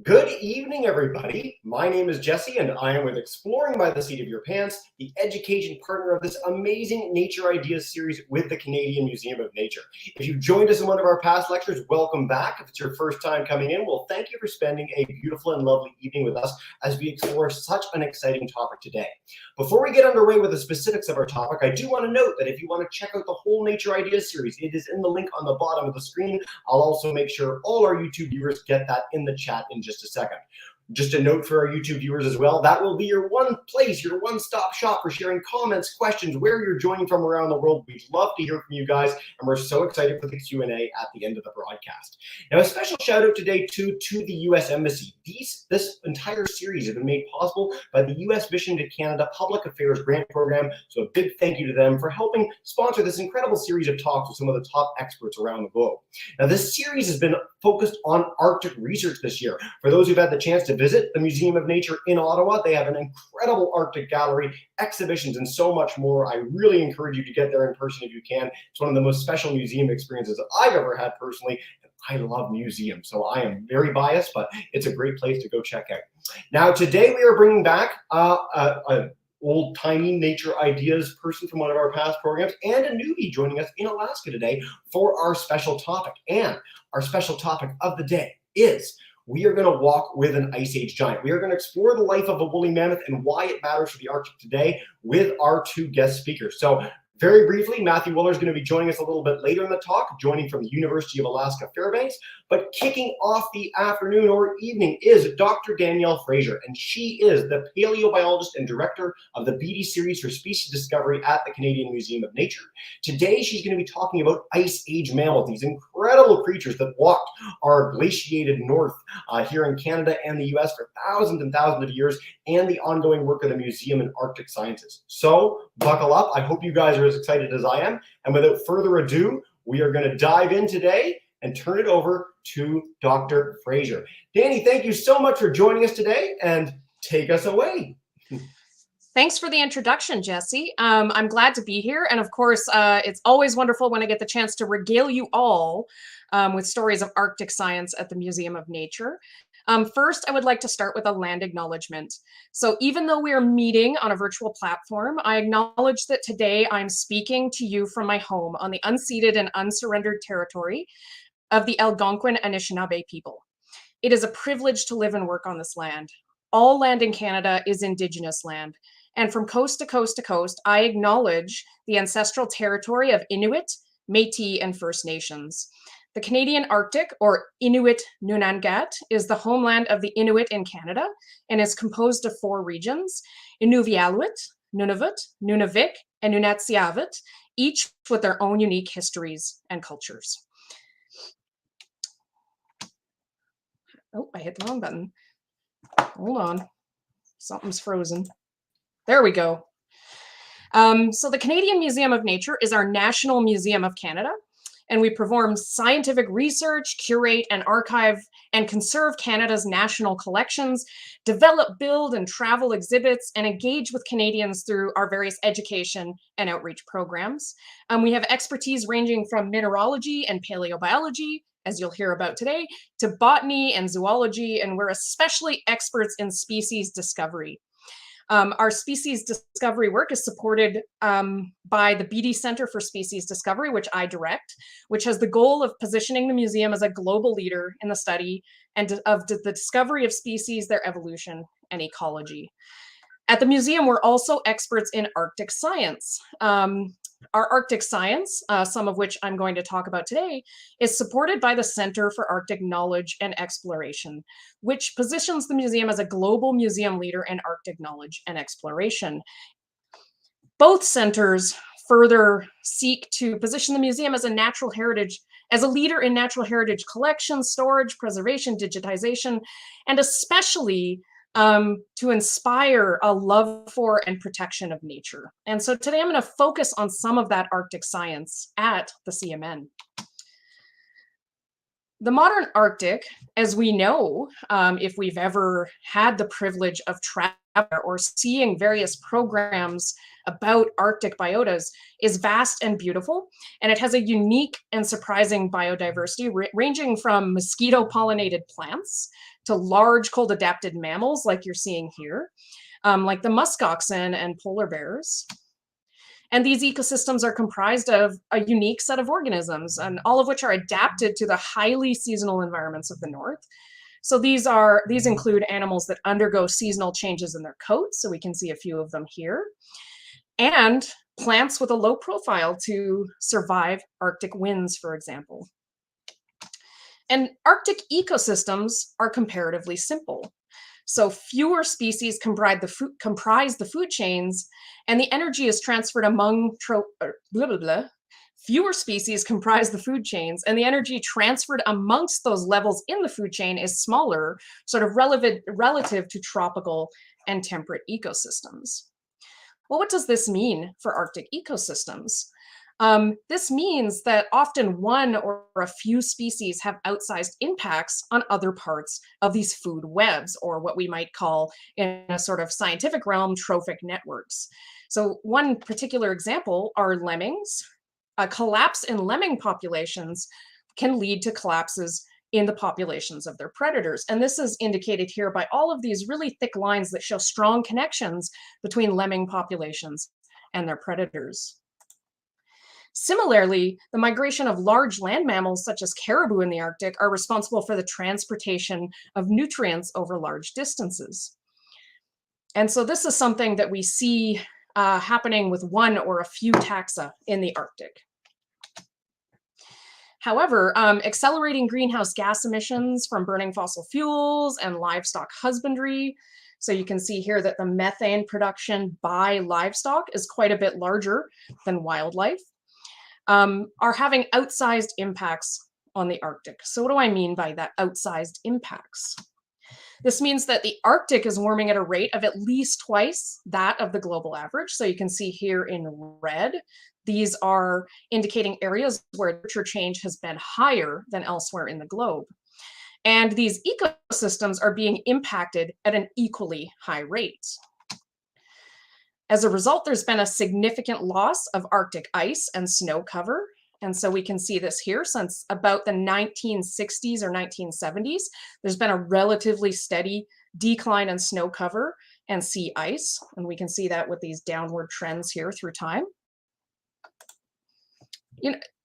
Good evening, everybody. My name is Jesse, and I am with Exploring by the Seat of Your Pants, the education partner of this amazing Nature Ideas series with the Canadian Museum of Nature. If you've joined us in one of our past lectures, welcome back. If it's your first time coming in, well, thank you for spending a beautiful and lovely evening with us as we explore such an exciting topic today. Before we get underway with the specifics of our topic, I do want to note that if you want to check out the whole Nature Ideas series, it is in the link on the bottom of the screen. I'll also make sure all our YouTube viewers get that in the chat in just a second. Just a note for our YouTube viewers as well, that will be your one place, your one-stop shop for sharing comments, questions, where you're joining from around the world. We'd love to hear from you guys, and we're so excited for the Q&A at the end of the broadcast. Now, a special shout out today to the U.S. Embassy. This entire series has been made possible by the U.S. Mission to Canada Public Affairs Grant Program, so a big thank you to them for helping sponsor this incredible series of talks with some of the top experts around the globe. Now, this series has been focused on Arctic research this year. For those who've had the chance to visit the Museum of Nature in Ottawa, they have an incredible Arctic gallery, exhibitions, and so much more. I really encourage you to get there in person if you can. It's one of the most special museum experiences I've ever had personally. I love museums, so I am very biased, but it's a great place to go check out. Now, today we are bringing back a old-timey Nature Ideas person from one of our past programs and a newbie joining us in Alaska today for our special topic. And our special topic of the day is we are going to walk with an Ice Age giant. We are going to explore the life of a woolly mammoth and why it matters for the Arctic today with our two guest speakers. So very briefly, Matthew Willer is going to be joining us a little bit later in the talk, joining from the University of Alaska Fairbanks. But kicking off the afternoon or evening is Dr. Danielle Fraser, and she is the paleobiologist and director of the BD series for species discovery at the Canadian Museum of Nature. Today, she's going to be talking about Ice Age mammoth, these incredible creatures that walked our glaciated north here in Canada and the US for thousands and thousands of years, and the ongoing work of the Museum in Arctic Sciences. So buckle up. I hope you guys are as excited as I am. And without further ado, we are going to dive in today and turn it over to Dr. Fraser. Danny, thank you so much for joining us today, and take us away. Thanks for the introduction, Jesse. I'm glad to be here. And of course, it's always wonderful when I get the chance to regale you all with stories of Arctic science at the Museum of Nature. First, I would like to start with a land acknowledgement. So even though we are meeting on a virtual platform, I acknowledge that today I'm speaking to you from my home on the unceded and unsurrendered territory of the Algonquin Anishinaabe people. It is a privilege to live and work on this land. All land in Canada is Indigenous land. And from coast to coast to coast, I acknowledge the ancestral territory of Inuit, Métis, and First Nations. The Canadian Arctic, or Inuit Nunangat, is the homeland of the Inuit in Canada and is composed of 4 regions: Inuvialuit, Nunavut, Nunavik, and Nunatsiavut, each with their own unique histories and cultures. Oh, I hit the wrong button. Hold on. Something's frozen. There we go. So the Canadian Museum of Nature is our national museum of Canada, and we perform scientific research, curate and archive and conserve Canada's national collections, develop, build, and travel exhibits, and engage with Canadians through our various education and outreach programs. We have expertise ranging from mineralogy and paleobiology, as you'll hear about today, to botany and zoology, and we're especially experts in species discovery. Our species discovery work is supported by the BD Center for Species Discovery, which I direct, which has the goal of positioning the museum as a global leader in the study and of the discovery of species, their evolution, and ecology. At the museum, we're also experts in Arctic science. Our Arctic science, some of which I'm going to talk about today, is supported by the Center for Arctic Knowledge and Exploration, which positions the museum as a global museum leader in Arctic knowledge and exploration. Both centers further seek to position the museum as a leader in natural heritage collection, storage, preservation, digitization, and especially to inspire a love for and protection of nature. And so today I'm going to focus on some of that Arctic science at the CMN. The modern Arctic, as we know, if we've ever had the privilege of traveling or seeing various programs about Arctic biotas, is vast and beautiful, and it has a unique and surprising biodiversity, ranging from mosquito-pollinated plants to large cold-adapted mammals like you're seeing here, like the muskoxen and polar bears. And these ecosystems are comprised of a unique set of organisms, and all of which are adapted to the highly seasonal environments of the North. So these include animals that undergo seasonal changes in their coats, so we can see a few of them here, and plants with a low profile to survive Arctic winds, for example. And Arctic ecosystems are comparatively simple. So fewer species comprise the food chains, and the energy is transferred among fewer species comprise the food chains, and the energy transferred amongst those levels in the food chain is smaller, sort of relative to tropical and temperate ecosystems. Well, what does this mean for Arctic ecosystems? This means that often one or a few species have outsized impacts on other parts of these food webs, or what we might call, in a sort of scientific realm, trophic networks. So one particular example are lemmings. A collapse in lemming populations can lead to collapses in the populations of their predators. And this is indicated here by all of these really thick lines that show strong connections between lemming populations and their predators. Similarly, the migration of large land mammals such as caribou in the Arctic are responsible for the transportation of nutrients over large distances. And so this is something that we see happening with one or a few taxa in the Arctic. However, accelerating greenhouse gas emissions from burning fossil fuels and livestock husbandry, so you can see here that the methane production by livestock is quite a bit larger than wildlife, are having outsized impacts on the Arctic. So what do I mean by that, outsized impacts? This means that the Arctic is warming at a rate of at least twice that of the global average. So you can see here in red, these are indicating areas where temperature change has been higher than elsewhere in the globe. And these ecosystems are being impacted at an equally high rate. As a result, there's been a significant loss of Arctic ice and snow cover. And so we can see this here since about the 1960s or 1970s. There's been a relatively steady decline in snow cover and sea ice. And we can see that with these downward trends here through time.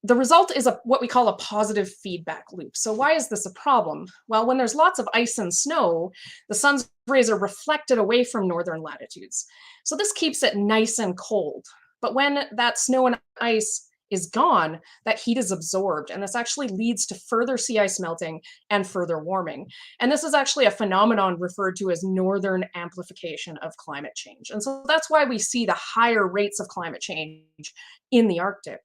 The result is what we call a positive feedback loop. So why is this a problem? Well, when there's lots of ice and snow, the sun's rays are reflected away from northern latitudes. So this keeps it nice and cold. But when that snow and ice is gone, that heat is absorbed, and this actually leads to further sea ice melting and further warming. And this is actually a phenomenon referred to as northern amplification of climate change. And so that's why we see the higher rates of climate change in the Arctic.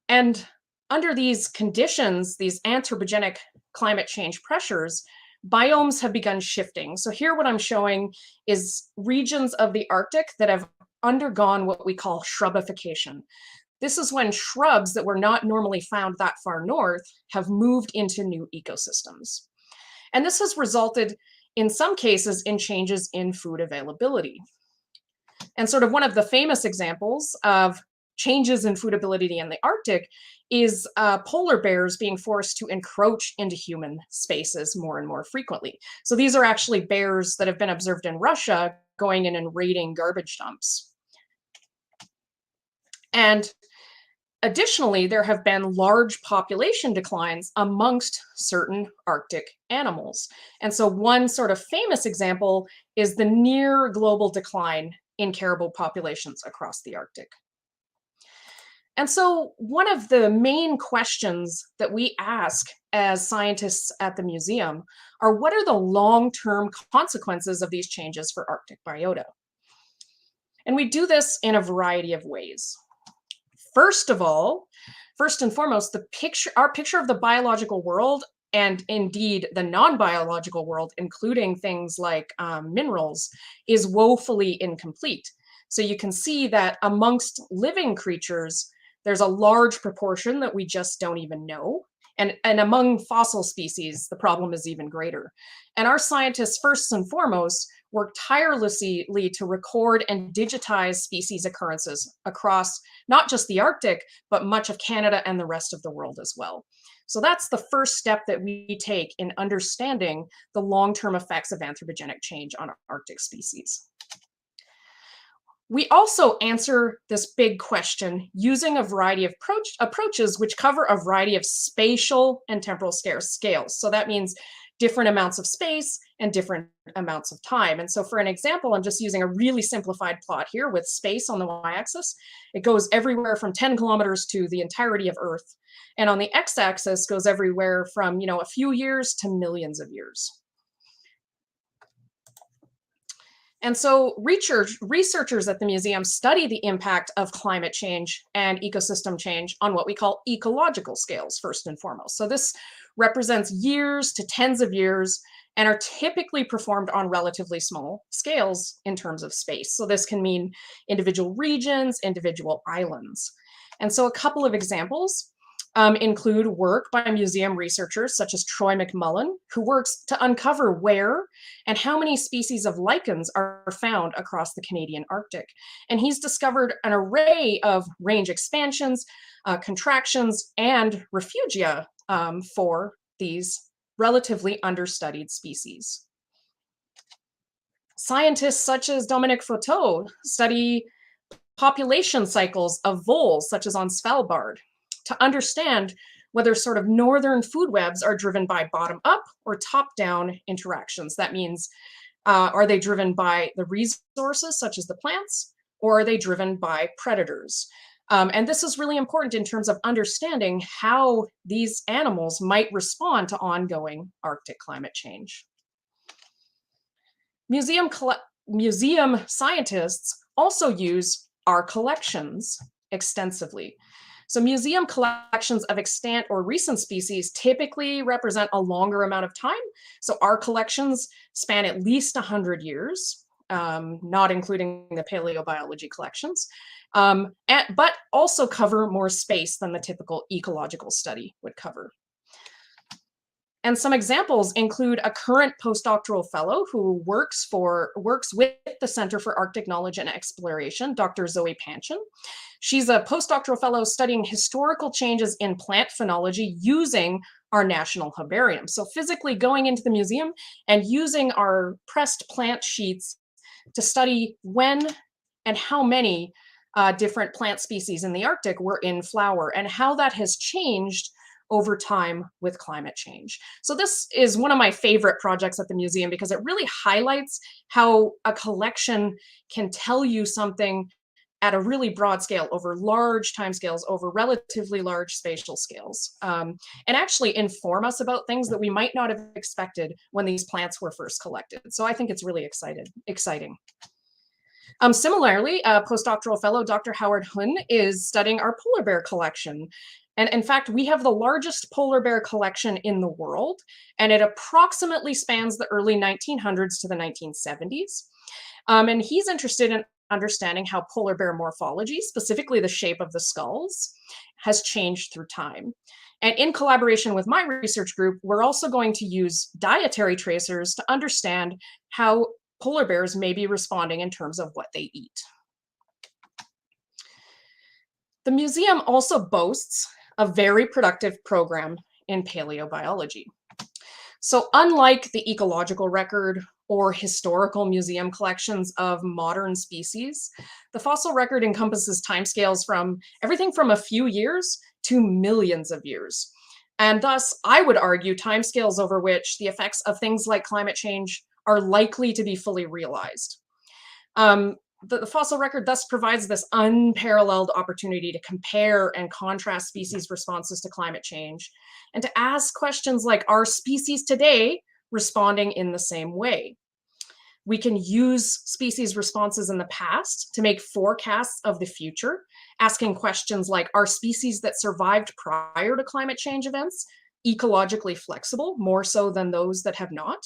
And under these conditions, these anthropogenic climate change pressures, biomes have begun shifting. So here what I'm showing is regions of the Arctic that have undergone what we call shrubification. This is when shrubs that were not normally found that far north have moved into new ecosystems. And this has resulted, in some cases, in changes in food availability. And sort of one of the famous examples of changes in food ability in the Arctic is polar bears being forced to encroach into human spaces more and more frequently. So these are actually bears that have been observed in Russia going in and raiding garbage dumps. And additionally, there have been large population declines amongst certain Arctic animals. And so one sort of famous example is the near global decline in caribou populations across the Arctic. And so one of the main questions that we ask as scientists at the museum are, what are the long-term consequences of these changes for Arctic biota? And we do this in a variety of ways. First and foremost, our picture of the biological world, and indeed the non-biological world, including things like minerals, is woefully incomplete. So you can see that amongst living creatures, there's a large proportion that we just don't even know. And among fossil species, the problem is even greater. And our scientists, first and foremost, work tirelessly to record and digitize species occurrences across not just the Arctic, but much of Canada and the rest of the world as well. So that's the first step that we take in understanding the long-term effects of anthropogenic change on Arctic species. We also answer this big question using a variety of approaches which cover a variety of spatial and temporal scales. So that means different amounts of space and different amounts of time. And so for an example, I'm just using a really simplified plot here with space on the y-axis. It goes everywhere from 10 kilometers to the entirety of Earth. And on the x-axis goes everywhere from, a few years to millions of years. And so researchers at the museum study the impact of climate change and ecosystem change on what we call ecological scales, first and foremost. So this represents years to tens of years and are typically performed on relatively small scales in terms of space. So this can mean individual regions, individual islands. And so a couple of examples include work by museum researchers such as Troy McMullen, who works to uncover where and how many species of lichens are found across the Canadian Arctic. And he's discovered an array of range expansions, contractions, and refugia for these relatively understudied species. Scientists such as Dominique Fouteau study population cycles of voles, such as on Svalbard, to understand whether sort of northern food webs are driven by bottom-up or top-down interactions. That means, are they driven by the resources, such as the plants, or are they driven by predators? And this is really important in terms of understanding how these animals might respond to ongoing Arctic climate change. Museum scientists also use our collections extensively. So museum collections of extant or recent species typically represent a longer amount of time. So our collections span at least 100 years, not including the paleobiology collections, but also cover more space than the typical ecological study would cover. And some examples include a current postdoctoral fellow who works with the Center for Arctic Knowledge and Exploration, Dr. Zoe Panchin. She's a postdoctoral fellow studying historical changes in plant phenology using our national herbarium. So physically going into the museum and using our pressed plant sheets to study when and how many different plant species in the Arctic were in flower and how that has changed over time with climate change. So this is one of my favorite projects at the museum because it really highlights how a collection can tell you something at a really broad scale over large timescales, over relatively large spatial scales, and actually inform us about things that we might not have expected when these plants were first collected. So I think it's really exciting. Similarly, postdoctoral fellow Dr. Howard Hun is studying our polar bear collection. And in fact, we have the largest polar bear collection in the world, and it approximately spans the early 1900s to the 1970s. And he's interested in understanding how polar bear morphology, specifically the shape of the skulls, has changed through time. And in collaboration with my research group, we're also going to use dietary tracers to understand how polar bears may be responding in terms of what they eat. The museum also boasts a very productive program in paleobiology. So unlike the ecological record or historical museum collections of modern species, the fossil record encompasses timescales from everything from a few years to millions of years. And thus, I would argue timescales over which the effects of things like climate change are likely to be fully realized. The fossil record thus provides this unparalleled opportunity to compare and contrast species responses to climate change and to ask questions like, are species today responding in the same way? We can use species responses in the past to make forecasts of the future, asking questions like, are species that survived prior to climate change events ecologically flexible, more so than those that have not?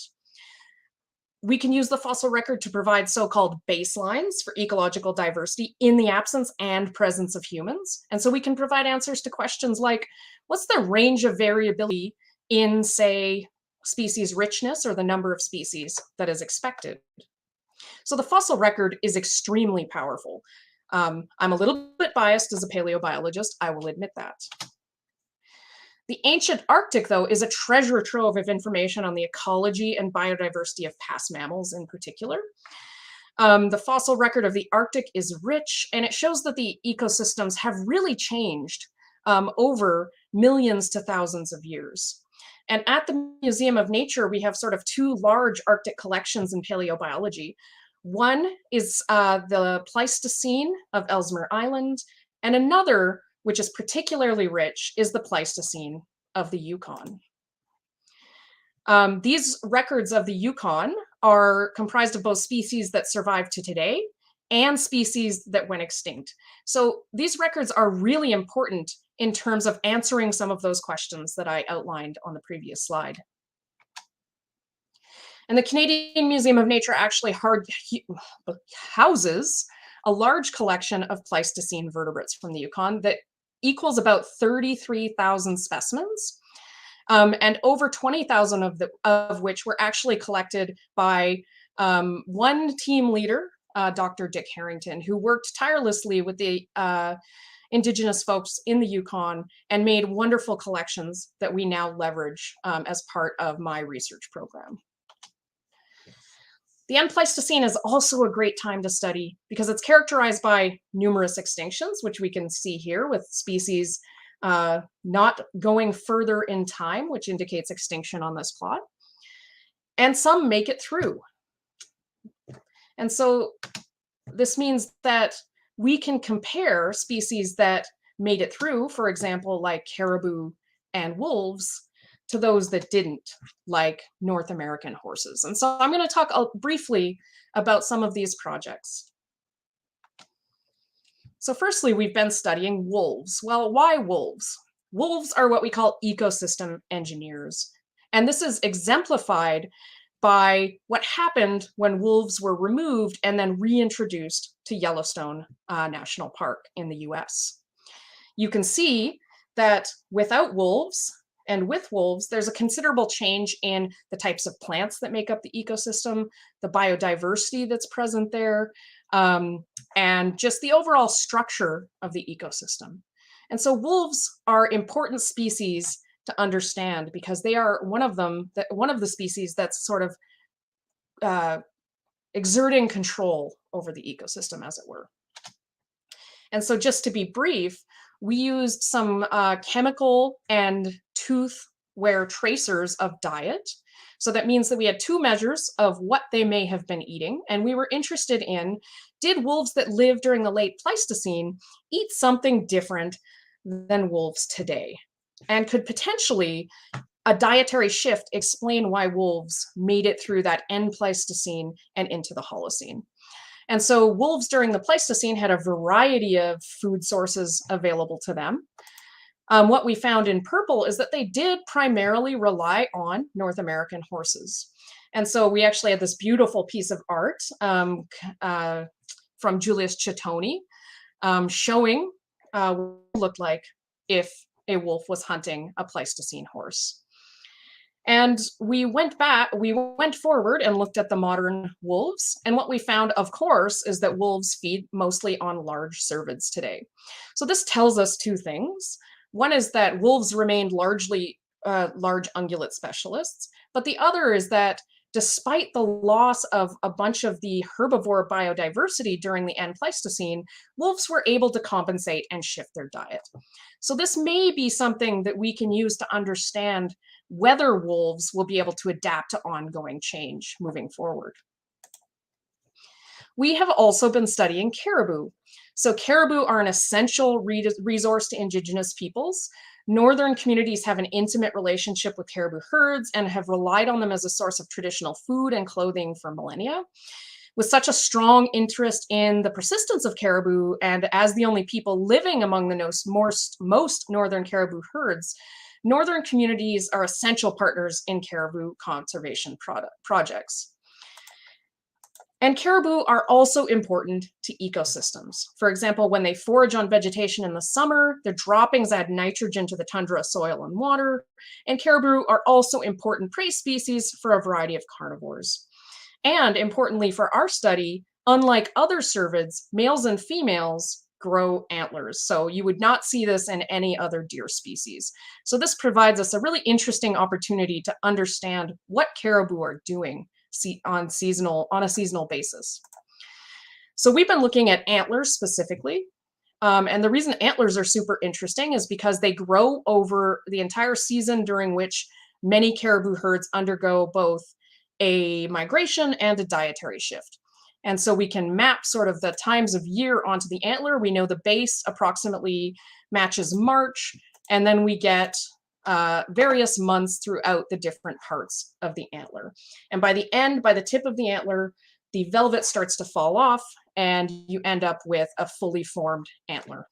We can use the fossil record to provide so-called baselines for ecological diversity in the absence and presence of humans. And so we can provide answers to questions like, what's the range of variability in, say, species richness or the number of species that is expected? So the fossil record is extremely powerful. I'm a little bit biased as a paleobiologist, I will admit that. The ancient Arctic, though, is a treasure trove of information on the ecology and biodiversity of past mammals in particular. The fossil record of the Arctic is rich, and it shows that the ecosystems have really changed over millions to thousands of years. And at the Museum of Nature, we have sort of two large Arctic collections in paleobiology. One is the Pleistocene of Ellesmere Island, and another, which is particularly rich, is the Pleistocene of the Yukon. These records of the Yukon are comprised of both species that survive to today and species that went extinct. So these records are really important in terms of answering some of those questions that I outlined on the previous slide. And the Canadian Museum of Nature actually houses a large collection of Pleistocene vertebrates from the Yukon that equals about 33,000 specimens. And over 20,000 of which were actually collected by one team leader, Dr. Dick Harrington, who worked tirelessly with the Indigenous folks in the Yukon and made wonderful collections that we now leverage as part of my research program. The end Pleistocene is also a great time to study because it's characterized by numerous extinctions, which we can see here with species not going further in time, which indicates extinction on this plot. And some make it through. And so this means that we can compare species that made it through, for example, like caribou and wolves, to those that didn't, like North American horses. And so I'm going to talk briefly about some of these projects. So firstly, we've been studying wolves. Well, why wolves? Wolves are what we call ecosystem engineers. And this is exemplified by what happened when wolves were removed and then reintroduced to Yellowstone National Park in the US. You can see that without wolves and with wolves, there's a considerable change in the types of plants that make up the ecosystem, the biodiversity that's present there, and just the overall structure of the ecosystem. And so wolves are important species to understand because they are one of the species that's sort of exerting control over the ecosystem, as it were. And so just to be brief, we used some chemical and tooth wear tracers of diet. So that means that we had two measures of what they may have been eating. And we were interested in, did wolves that lived during the late Pleistocene eat something different than wolves today? And could potentially a dietary shift explain why wolves made it through that end Pleistocene and into the Holocene? And so wolves during the Pleistocene had a variety of food sources available to them. What we found in purple is that they did primarily rely on North American horses. And so we actually had this beautiful piece of art from Julius Cittoni showing what it looked like if a wolf was hunting a Pleistocene horse. And we went forward and looked at the modern wolves. And what we found, of course, is that wolves feed mostly on large cervids today. So this tells us two things. One is that wolves remained largely large ungulate specialists, but the other is that despite the loss of a bunch of the herbivore biodiversity during the end Pleistocene, wolves were able to compensate and shift their diet. So this may be something that we can use to understand whether wolves will be able to adapt to ongoing change moving forward. We have also been studying caribou. So caribou are an essential resource to Indigenous peoples. Northern communities have an intimate relationship with caribou herds and have relied on them as a source of traditional food and clothing for millennia. With such a strong interest in the persistence of caribou, and as the only people living among the most northern caribou herds, northern communities are essential partners in caribou conservation projects. And caribou are also important to ecosystems. For example, when they forage on vegetation in the summer, their droppings add nitrogen to the tundra soil and water. And caribou are also important prey species for a variety of carnivores. And importantly for our study, unlike other cervids, males and females grow antlers. So you would not see this in any other deer species. So this provides us a really interesting opportunity to understand what caribou are doing on a seasonal basis. So we've been looking at antlers specifically. And the reason antlers are super interesting is because they grow over the entire season during which many caribou herds undergo both a migration and a dietary shift. And so we can map sort of the times of year onto the antler. We know the base approximately matches March, and then we get various months throughout the different parts of the antler. And by the tip of the antler, the velvet starts to fall off, and you end up with a fully formed antler.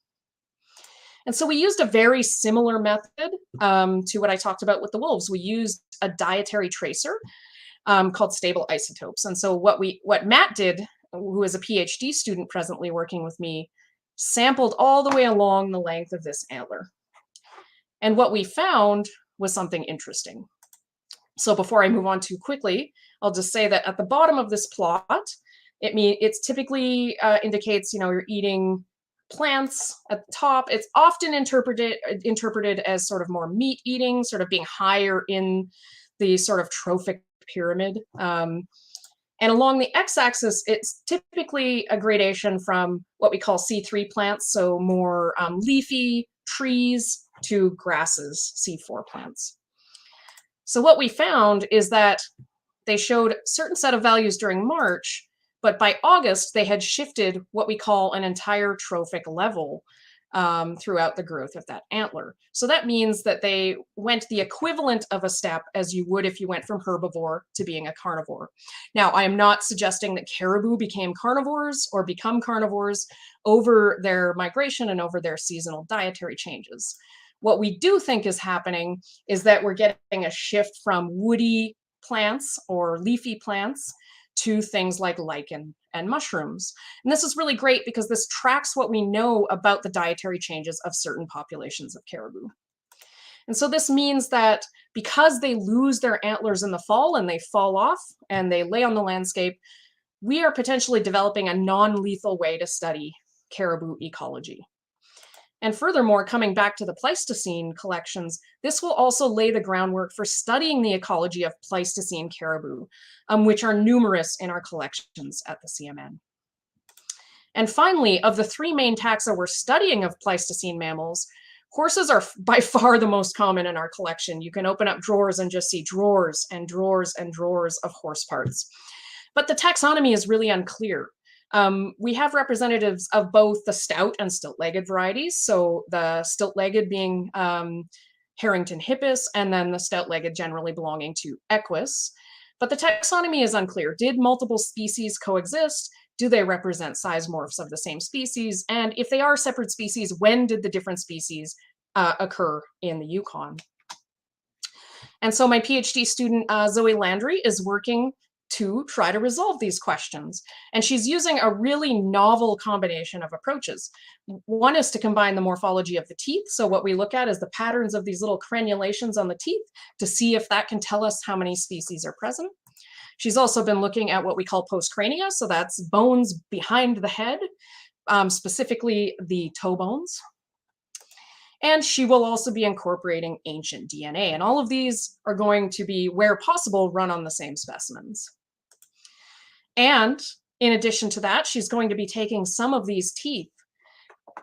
And so we used a very similar method to what I talked about with the wolves. We used a dietary tracer called stable isotopes. And so what Matt did, who is a PhD student presently working with me, sampled all the way along the length of this antler. And what we found was something interesting. So before I move on too quickly, I'll just say that at the bottom of this plot, it's typically indicates, you're eating plants. At the top, it's often interpreted as sort of more meat eating, sort of being higher in the sort of trophic pyramid. And along the x-axis, it's typically a gradation from what we call C3 plants, so more leafy trees, to grasses, C4 plants. So what we found is that they showed a certain set of values during March, but by August, they had shifted what we call an entire trophic level throughout the growth of that antler. So that means that they went the equivalent of a step as you would if you went from herbivore to being a carnivore. Now, I am not suggesting that caribou became carnivores or become carnivores over their migration and over their seasonal dietary changes. What we do think is happening is that we're getting a shift from woody plants or leafy plants to things like lichen and mushrooms. And this is really great because this tracks what we know about the dietary changes of certain populations of caribou. And so this means that because they lose their antlers in the fall and they fall off and they lay on the landscape, we are potentially developing a non-lethal way to study caribou ecology. And furthermore, coming back to the Pleistocene collections, this will also lay the groundwork for studying the ecology of Pleistocene caribou, which are numerous in our collections at the CMN. And finally, of the three main taxa we're studying of Pleistocene mammals, horses are by far the most common in our collection. You can open up drawers and just see drawers and drawers and drawers of horse parts. But the taxonomy is really unclear. We have representatives of both the stout and stilt-legged varieties. So the stilt-legged being Harrington hippus, and then the stout-legged generally belonging to Equus. But the taxonomy is unclear. Did multiple species coexist? Do they represent sizemorphs of the same species? And if they are separate species, when did the different species occur in the Yukon? And so my PhD student, Zoe Landry, is working to try to resolve these questions. And she's using a really novel combination of approaches. One is to combine the morphology of the teeth. So what we look at is the patterns of these little crenulations on the teeth to see if that can tell us how many species are present. She's also been looking at what we call postcrania. So that's bones behind the head, specifically the toe bones. And she will also be incorporating ancient DNA. And all of these are going to be, where possible, run on the same specimens. And in addition to that, she's going to be taking some of these teeth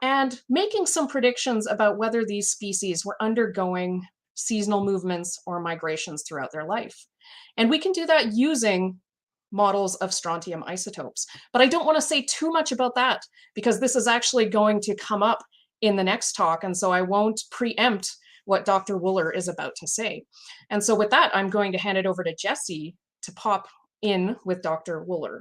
and making some predictions about whether these species were undergoing seasonal movements or migrations throughout their life. And we can do that using models of strontium isotopes. But I don't want to say too much about that because this is actually going to come up in the next talk. And so I won't preempt what Dr. Wooler is about to say. And so with that, I'm going to hand it over to Jesse to pop in with Dr. Wooler.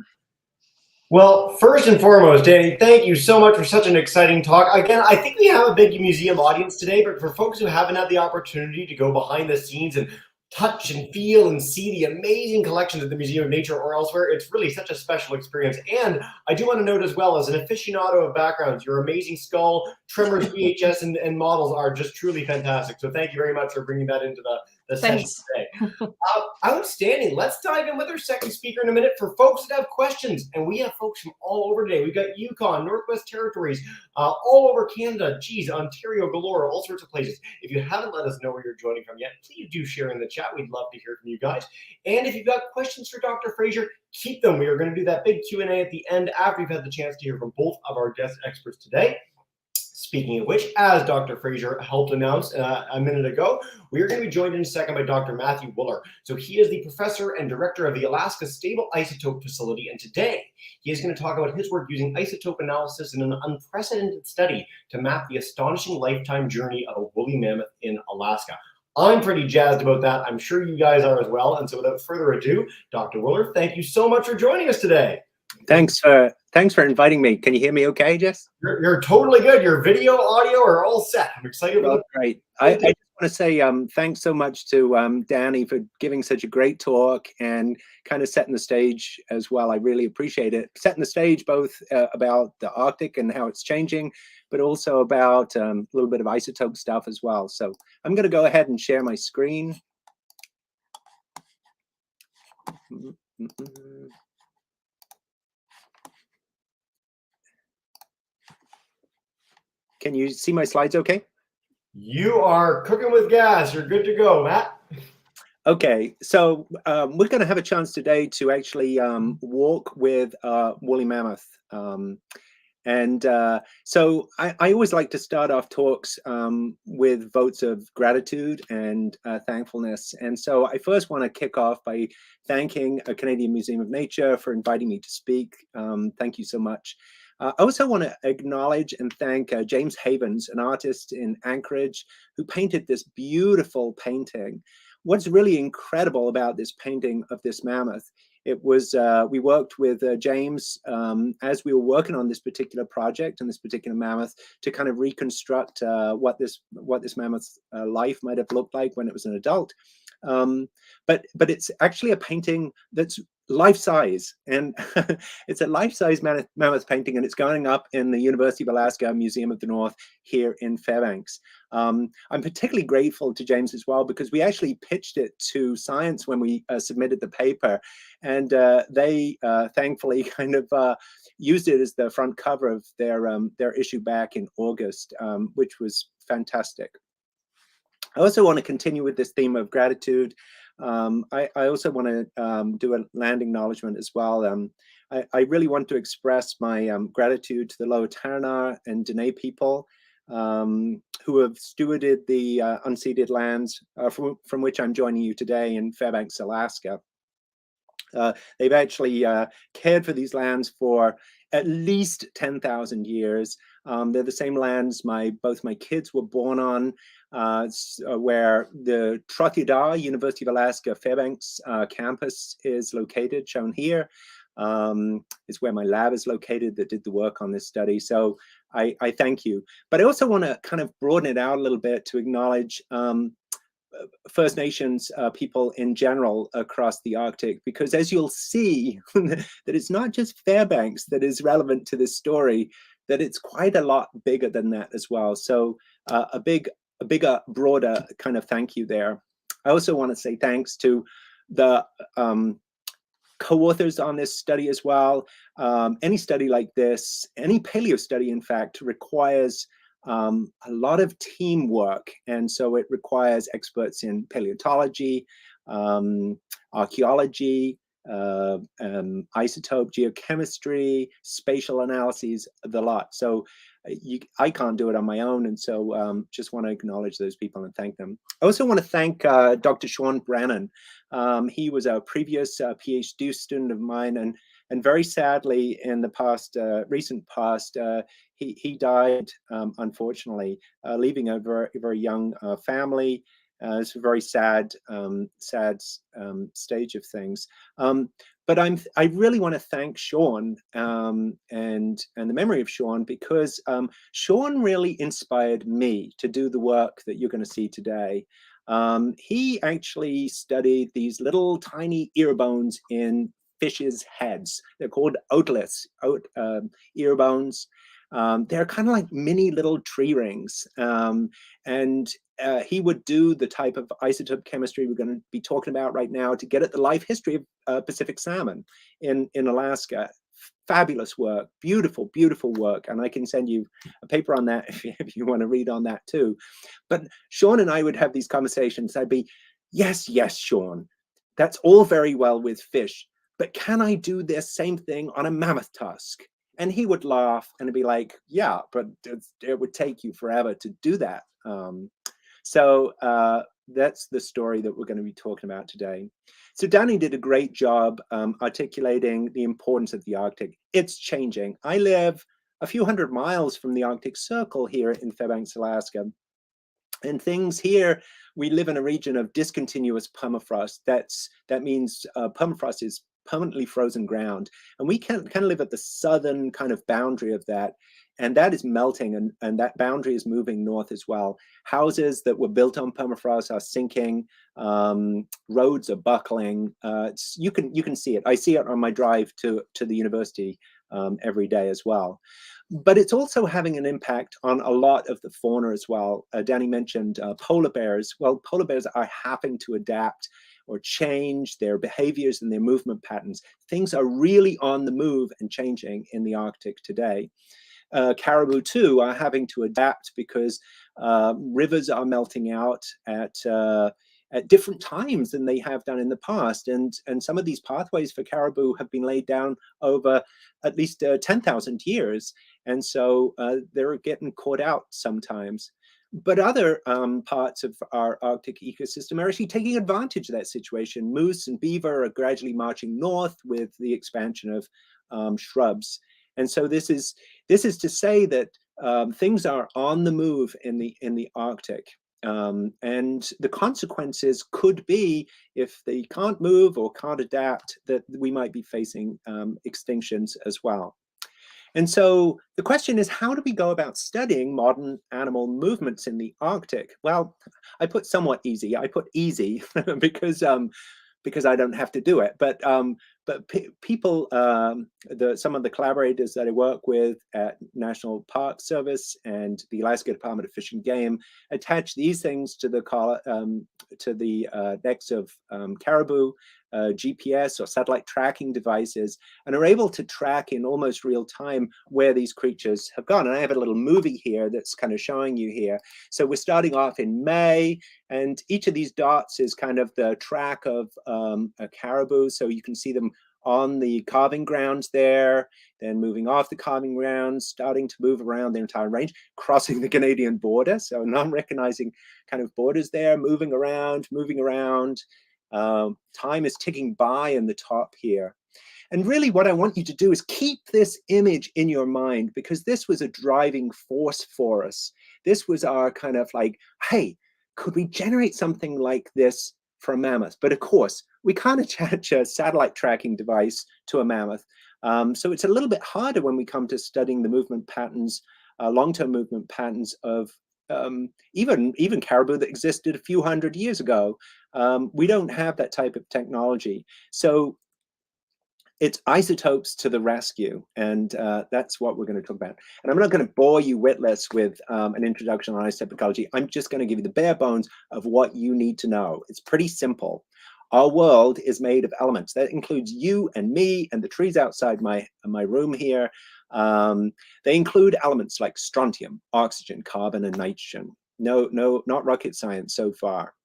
Well, first and foremost, Danny, thank you so much for such an exciting talk. Again, I think we have a big museum audience today, but for folks who haven't had the opportunity to go behind the scenes and touch and feel and see the amazing collections at the Museum of Nature or elsewhere. It's really such a special experience. And I do want to note as well, as an aficionado of backgrounds, your amazing skull, trimmers, VHS, and models are just truly fantastic. So thank you very much for bringing that into the session Thanks. today. Outstanding. Let's dive in with our second speaker in a minute for folks that have questions. And we have folks from all over today. We've got Yukon, Northwest Territories, all over Canada, geez, Ontario galore, all sorts of places. If you haven't let us know where you're joining from yet, please do share in the chat. We'd love to hear from you guys. And if you've got questions for Dr. Fraser, keep them. We are going to do that big Q&A at the end after we've had the chance to hear from both of our guest experts today. Speaking of which, as Dr. Fraser helped announce a minute ago, we are going to be joined in a second by Dr. Matthew Wooler. So he is the professor and director of the Alaska Stable Isotope Facility, and today he is going to talk about his work using isotope analysis in an unprecedented study to map the astonishing lifetime journey of a woolly mammoth in Alaska. I'm pretty jazzed about that. I'm sure you guys are as well. And so without further ado, Dr. Wooler, thank you so much for joining us today. Thanks for inviting me. Can you hear me okay, Jess? You're totally good. Your video, audio are all set. I'm excited about it. Great. I just want to say thanks so much to Danny for giving such a great talk and kind of setting the stage as well. I really appreciate it. Setting the stage both about the Arctic and how it's changing, but also about a little bit of isotope stuff as well. So I'm going to go ahead and share my screen. Can you see my slides okay? You are cooking with gas. You're good to go, Matt. Okay, so we're going to have a chance today to actually walk with woolly mammoth. So I always like to start off talks with votes of gratitude and thankfulness. And so I first want to kick off by thanking a Canadian Museum of Nature for inviting me to speak. Thank you so much. I also want to acknowledge and thank James Havens, an artist in Anchorage, who painted this beautiful painting. What's really incredible about this painting of this mammoth, it was, we worked with James as we were working on this particular project and this particular mammoth to kind of reconstruct what this mammoth's life might have looked like when it was an adult. But it's actually a painting that's life-size, and it's a life-size mammoth painting, and it's going up in the University of Alaska Museum of the North here in Fairbanks. I'm particularly grateful to James as well, because we actually pitched it to Science when we submitted the paper, and they thankfully kind of used it as the front cover of their issue back in August, which was fantastic. I also want to continue with this theme of gratitude. I also want to do a land acknowledgement as well. I really want to express my gratitude to the Lower Tarana and Dene people who have stewarded the unceded lands from which I'm joining you today in Fairbanks, Alaska. They've actually cared for these lands for at least 10,000 years. They're the same lands both my kids were born on, where the Trottier University of Alaska Fairbanks campus is located, shown here. Is where my lab is located that did the work on this study. So I thank you. But I also want to kind of broaden it out a little bit to acknowledge First Nations people in general across the Arctic, because as you'll see, that it's not just Fairbanks that is relevant to this story, that it's quite a lot bigger than that as well. So a bigger, broader kind of thank you there. I also want to say thanks to the co-authors on this study as well. Any study like this, any paleo study, in fact, requires a lot of teamwork, and so it requires experts in paleontology, archaeology, isotope geochemistry, spatial analyses, the lot. So I can't do it on my own, and so just want to acknowledge those people and thank them. I also want to thank Dr. Sean Brennan. He was a previous PhD student of mine, and very sadly, in the recent past, he died, unfortunately, leaving a very young family. It's a very sad stage of things. But I really want to thank Sean and the memory of Sean, because Sean really inspired me to do the work that you're going to see today. He actually studied these little tiny ear bones in fishes' heads. They're called otoliths, ear bones. They're kind of like mini little tree rings. And he would do the type of isotope chemistry we're going to be talking about right now to get at the life history of Pacific salmon in Alaska. Fabulous work, beautiful, beautiful work. And I can send you a paper on that if you want to read on that too. But Sean and I would have these conversations. I'd be, yes, yes, Sean, that's all very well with fish, but can I do this same thing on a mammoth tusk? And he would laugh and be like, yeah, but it would take you forever to do that. So that's the story that we're going to be talking about today. So Danny did a great job articulating the importance of the Arctic. It's changing. I live a few hundred miles from the Arctic Circle here in Fairbanks, Alaska. And things here, we live in a region of discontinuous permafrost. That means permafrost is permanently frozen ground. And we can kind of live at the southern kind of boundary of that. And that is melting, and that boundary is moving north as well. Houses that were built on permafrost are sinking. Roads are buckling. You can see it. I see it on my drive to the university every day as well. But it's also having an impact on a lot of the fauna as well. Danny mentioned polar bears. Well, polar bears are having to adapt or change their behaviors and their movement patterns. Things are really on the move and changing in the Arctic today. Caribou too are having to adapt because rivers are melting out at different times than they have done in the past. And some of these pathways for caribou have been laid down over at least 10,000 years. And so they're getting caught out sometimes. But other parts of our Arctic ecosystem are actually taking advantage of that situation. Moose and beaver are gradually marching north with the expansion of shrubs. And so this is to say that things are on the move in the Arctic. And the consequences could be, if they can't move or can't adapt, that we might be facing extinctions as well. And so the question is, how do we go about studying modern animal movements in the Arctic? Well, I put somewhat easy. I put easy because I don't have to do it. But people, some of the collaborators that I work with at National Park Service and the Alaska Department of Fish and Game attach these things to the necks of caribou, GPS or satellite tracking devices, and are able to track in almost real time where these creatures have gone. And I have a little movie here that's kind of showing you here. So we're starting off in May, and each of these dots is kind of the track of a caribou. So you can see them on the calving grounds there, then moving off the calving grounds, starting to move around the entire range, crossing the Canadian border. So non-recognizing kind of borders there, moving around. Time is ticking by in the top here. And really what I want you to do is keep this image in your mind, because this was a driving force for us. This was our kind of like, hey, could we generate something like this for a mammoth? But of course, we can't attach a satellite tracking device to a mammoth. So it's a little bit harder when we come to studying the movement patterns, long-term movement patterns of even caribou that existed a few hundred years ago. We don't have that type of technology. So it's isotopes to the rescue, and that's what we're going to talk about. And I'm not going to bore you witless with an introduction on isotope ecology. I'm just going to give you the bare bones of what you need to know. It's pretty simple. Our world is made of elements. That includes you and me and the trees outside my room here. They include elements like strontium, oxygen, carbon, and nitrogen. No, not rocket science so far.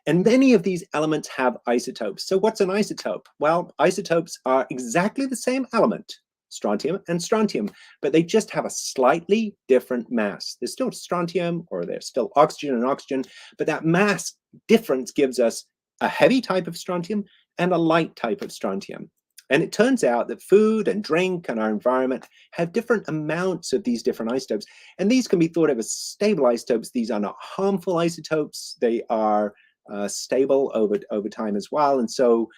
And many of these elements have isotopes. So what's an isotope? Well, isotopes are exactly the same element, strontium and strontium, but they just have a slightly different mass. There's still strontium, or there's still oxygen and oxygen, but that mass difference gives us a heavy type of strontium and a light type of strontium. And it turns out that food and drink and our environment have different amounts of these different isotopes. And these can be thought of as stable isotopes. These are not harmful isotopes. They are stable over time as well. And so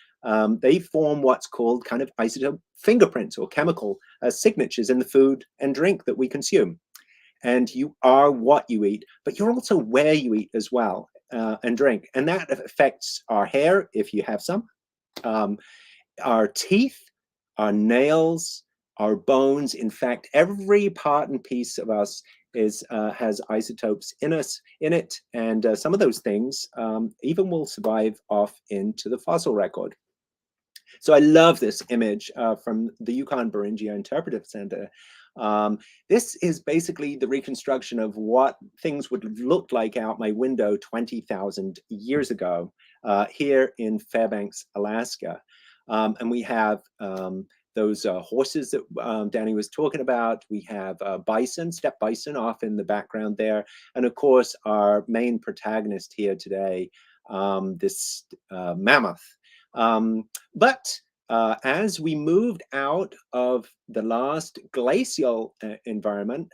they form what's called kind of isotope fingerprints or chemical signatures in the food and drink that we consume. And you are what you eat, but you're also where you eat as well. and drink. And that affects our hair, if you have some, our teeth, our nails, our bones. In fact, every part and piece of us has isotopes in it, and some of those things even will survive off into the fossil record. So I love this image from the Yukon Beringia Interpretive Center. This is basically the reconstruction of what things would have looked like out my window 20,000 years ago here in Fairbanks, Alaska. And we have those horses that Danny was talking about. We have bison, steppe bison off in the background there. And of course, our main protagonist here today, this mammoth. But as we moved out of the last glacial environment,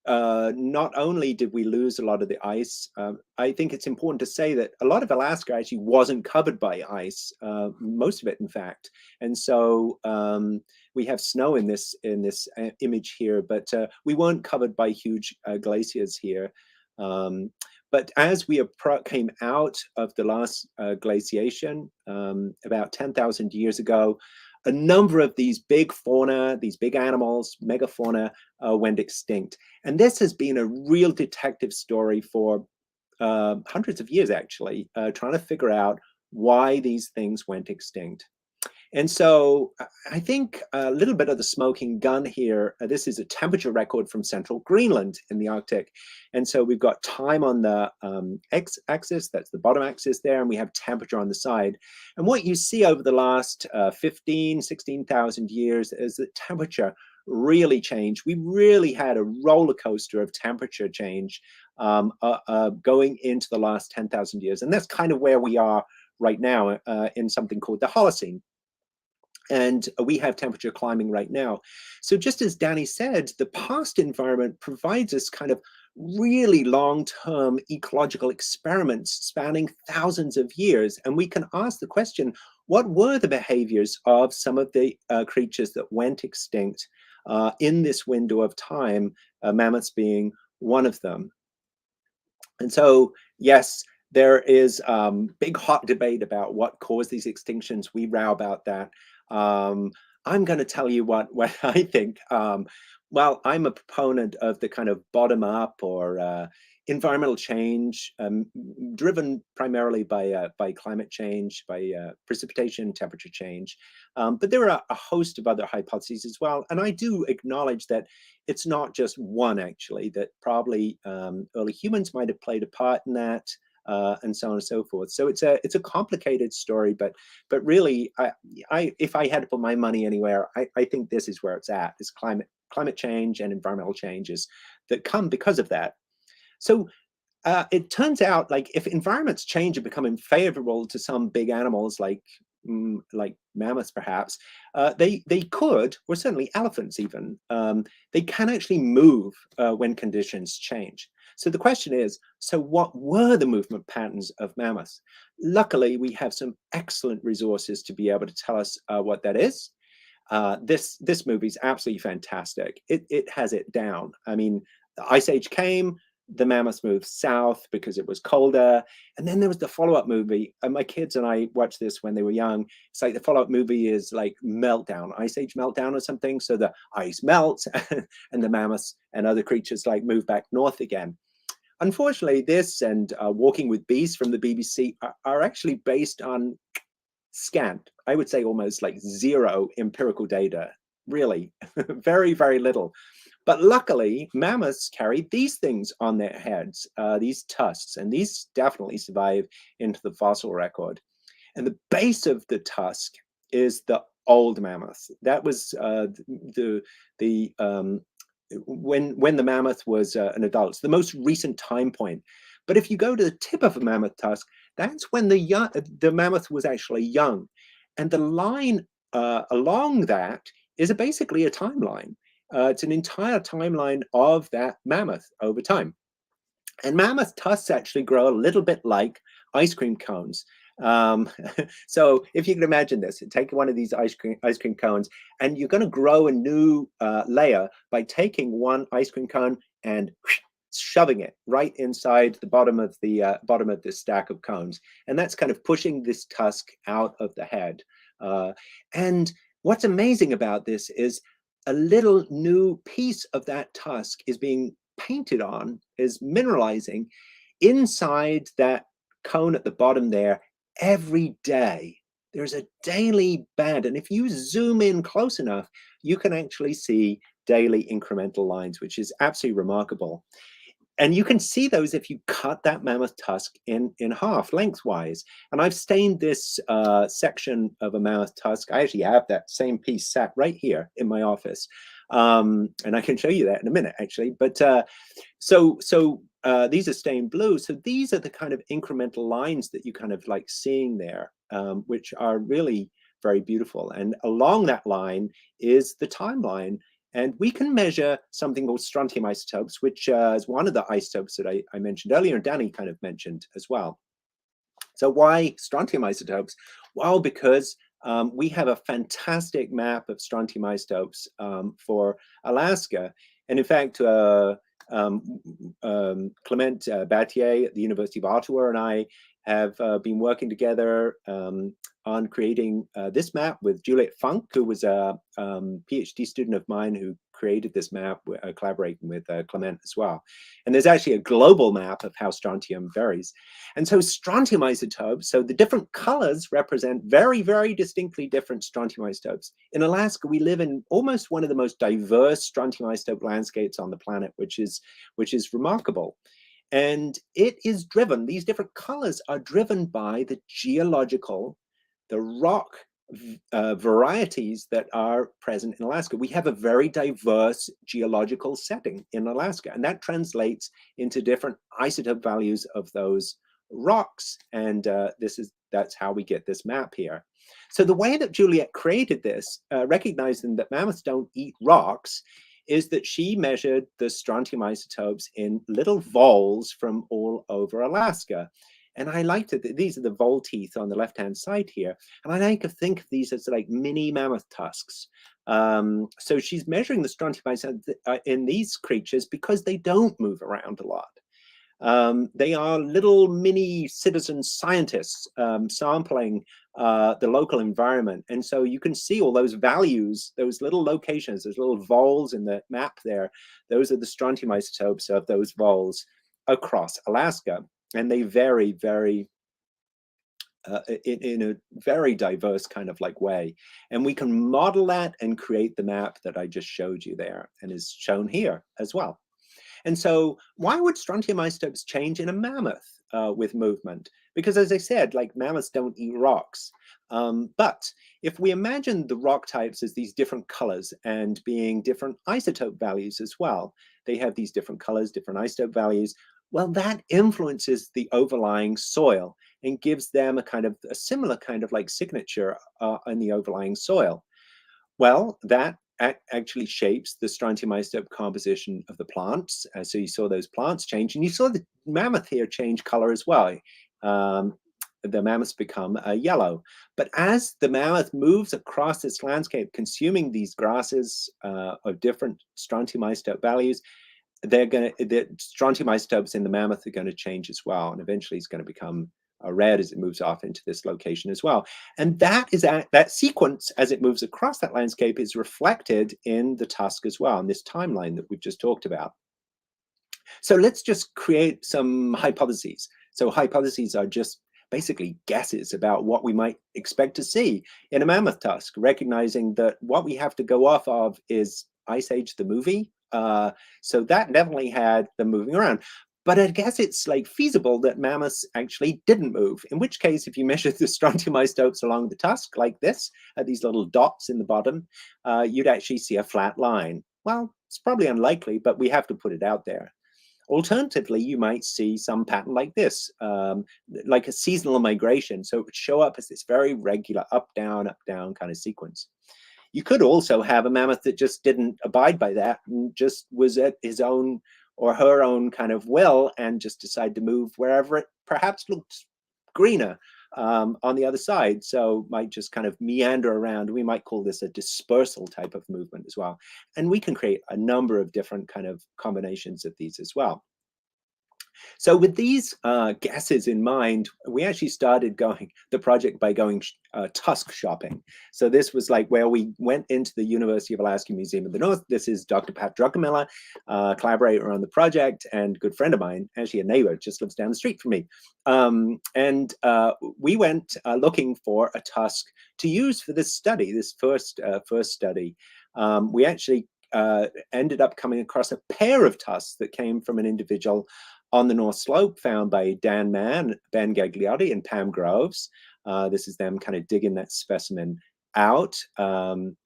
not only did we lose a lot of the ice, I think it's important to say that a lot of Alaska actually wasn't covered by ice, most of it, in fact. And so we have snow in this image here, but we weren't covered by huge glaciers here. But as we came out of the last glaciation about 10,000 years ago, a number of these big fauna, these big animals, megafauna, went extinct. And this has been a real detective story for hundreds of years, actually, trying to figure out why these things went extinct. And so I think a little bit of the smoking gun here, this is a temperature record from central Greenland in the Arctic. And so we've got time on the x-axis, that's the bottom axis there, and we have temperature on the side. And what you see over the last 16,000 years is that temperature really changed. We really had a roller coaster of temperature change going into the last 10,000 years. And that's kind of where we are right now in something called the Holocene. And we have temperature climbing right now. So just as Danny said, the past environment provides us kind of really long-term ecological experiments spanning thousands of years. And we can ask the question, what were the behaviors of some of the creatures that went extinct in this window of time, mammoths being one of them? And so, yes, there is big hot debate about what caused these extinctions. We row about that. I'm going to tell you what I think. Well, I'm a proponent of the kind of bottom-up or environmental change, driven primarily by climate change, by precipitation, temperature change. But there are a host of other hypotheses as well. And I do acknowledge that it's not just one, actually, that probably early humans might have played a part in that. And so on and so forth. So it's a complicated story, but really, if I had to put my money anywhere, I think this is where it's at: is climate change and environmental changes that come because of that. So it turns out, like, if environments change and become unfavorable to some big animals like mammoths, perhaps, they could, or certainly elephants even, they can actually move when conditions change. So the question is, so what were the movement patterns of mammoths? Luckily, we have some excellent resources to be able to tell us what that is. This movie is absolutely fantastic. It has it down. I mean, the Ice Age came, the mammoths moved south because it was colder. And then there was the follow-up movie. And my kids and I watched this when they were young. It's like the follow-up movie is like Meltdown, Ice Age Meltdown or something. So the ice melts and the mammoths and other creatures like move back north again. Unfortunately, this and Walking with Bees from the BBC are actually based on scant, I would say almost like zero empirical data, really, very, very little. But luckily, mammoths carried these things on their heads, these tusks, and these definitely survive into the fossil record. And the base of the tusk is the old mammoth. That was when the mammoth was an adult. It's the most recent time point. But if you go to the tip of a mammoth tusk, that's when the mammoth was actually young. And the line along that is basically a timeline. It's an entire timeline of that mammoth over time. And mammoth tusks actually grow a little bit like ice cream cones. So if you can imagine this, take one of these ice cream cones, and you're going to grow a new layer by taking one ice cream cone and shoving it right inside the bottom of this stack of cones, and that's kind of pushing this tusk out of the head. And what's amazing about this is a little new piece of that tusk is being painted on, is mineralizing inside that cone at the bottom there every day. There's a daily band, and if you zoom in close enough, you can actually see daily incremental lines, which is absolutely remarkable. And you can see those if you cut that mammoth tusk in half lengthwise. And I've stained this section of a mammoth tusk. I actually have that same piece sat right here in my office. And I can show you that in a minute, actually. But these are stained blue. So these are the kind of incremental lines that you kind of like seeing there, which are really very beautiful. And along that line is the timeline. And we can measure something called strontium isotopes, which is one of the isotopes that I mentioned earlier, and Danny kind of mentioned as well. So why strontium isotopes? Well, because we have a fantastic map of strontium isotopes for Alaska. And in fact, Clement Battier at the University of Ottawa and I have been working together on creating this map with Juliet Funk, who was a PhD student of mine who created this map, collaborating with Clement as well. And there's actually a global map of how strontium varies. And so strontium isotopes, so the different colors represent very, very distinctly different strontium isotopes. In Alaska, we live in almost one of the most diverse strontium isotope landscapes on the planet, which is remarkable. And it is driven, these different colors are driven by the geological, the rock varieties that are present in Alaska. We have a very diverse geological setting in Alaska, and that translates into different isotope values of those rocks. And that's how we get this map here. So the way that Juliet created this, recognizing that mammoths don't eat rocks, is that she measured the strontium isotopes in little voles from all over Alaska. And I liked it. These are the vole teeth on the left-hand side here. And I like to think of these as like mini mammoth tusks. So she's measuring the strontium isotopes in these creatures because they don't move around a lot. They are little mini citizen scientists sampling the local environment. And so you can see all those values, those little locations, those little voles in the map there. Those are the strontium isotopes of those voles across Alaska. And they vary very in a very diverse kind of like way. And we can model that and create the map that I just showed you there and is shown here as well. And so why would strontium isotopes change in a mammoth with movement? Because as I said, like mammoths don't eat rocks. But if we imagine the rock types as these different colors and being different isotope values as well, they have these different colors, different isotope values. Well, that influences the overlying soil and gives them a similar kind of like signature in the overlying soil. Well, that actually shapes the strontium isotope composition of the plants. So you saw those plants change, and you saw the mammoth here change color as well. The mammoths become yellow. But as the mammoth moves across this landscape, consuming these grasses of different strontium isotope values, the strontium isotopes in the mammoth are going to change as well, and eventually it's going to become red as it moves off into this location as well. And that sequence as it moves across that landscape is reflected in the tusk as well, in this timeline that we've just talked about. So let's just create some hypotheses. So hypotheses are just basically guesses about what we might expect to see in a mammoth tusk, recognizing that what we have to go off of is Ice Age the movie. So that definitely had them moving around. But I guess it's like feasible that mammoths actually didn't move, in which case, if you measure the strontium isotopes along the tusk like this, these little dots in the bottom, you'd actually see a flat line. Well, it's probably unlikely, but we have to put it out there. Alternatively, you might see some pattern like this, like a seasonal migration. So it would show up as this very regular up, down kind of sequence. You could also have a mammoth that just didn't abide by that and just was at his own or her own kind of will and just decide to move wherever it perhaps looked greener on the other side. So might just kind of meander around. We might call this a dispersal type of movement as well. And we can create a number of different kind of combinations of these as well. So with these guesses in mind, we actually started the project by going tusk shopping. So this was like where we went into the University of Alaska Museum of the North. This is Dr. Pat Druckenmiller, collaborator on the project and good friend of mine, actually a neighbor, just lives down the street from me. We went looking for a tusk to use for this study, this first study. We actually ended up coming across a pair of tusks that came from an individual on the North Slope found by Dan Mann, Ben Gagliotti, and Pam Groves. This is them kind of digging that specimen out from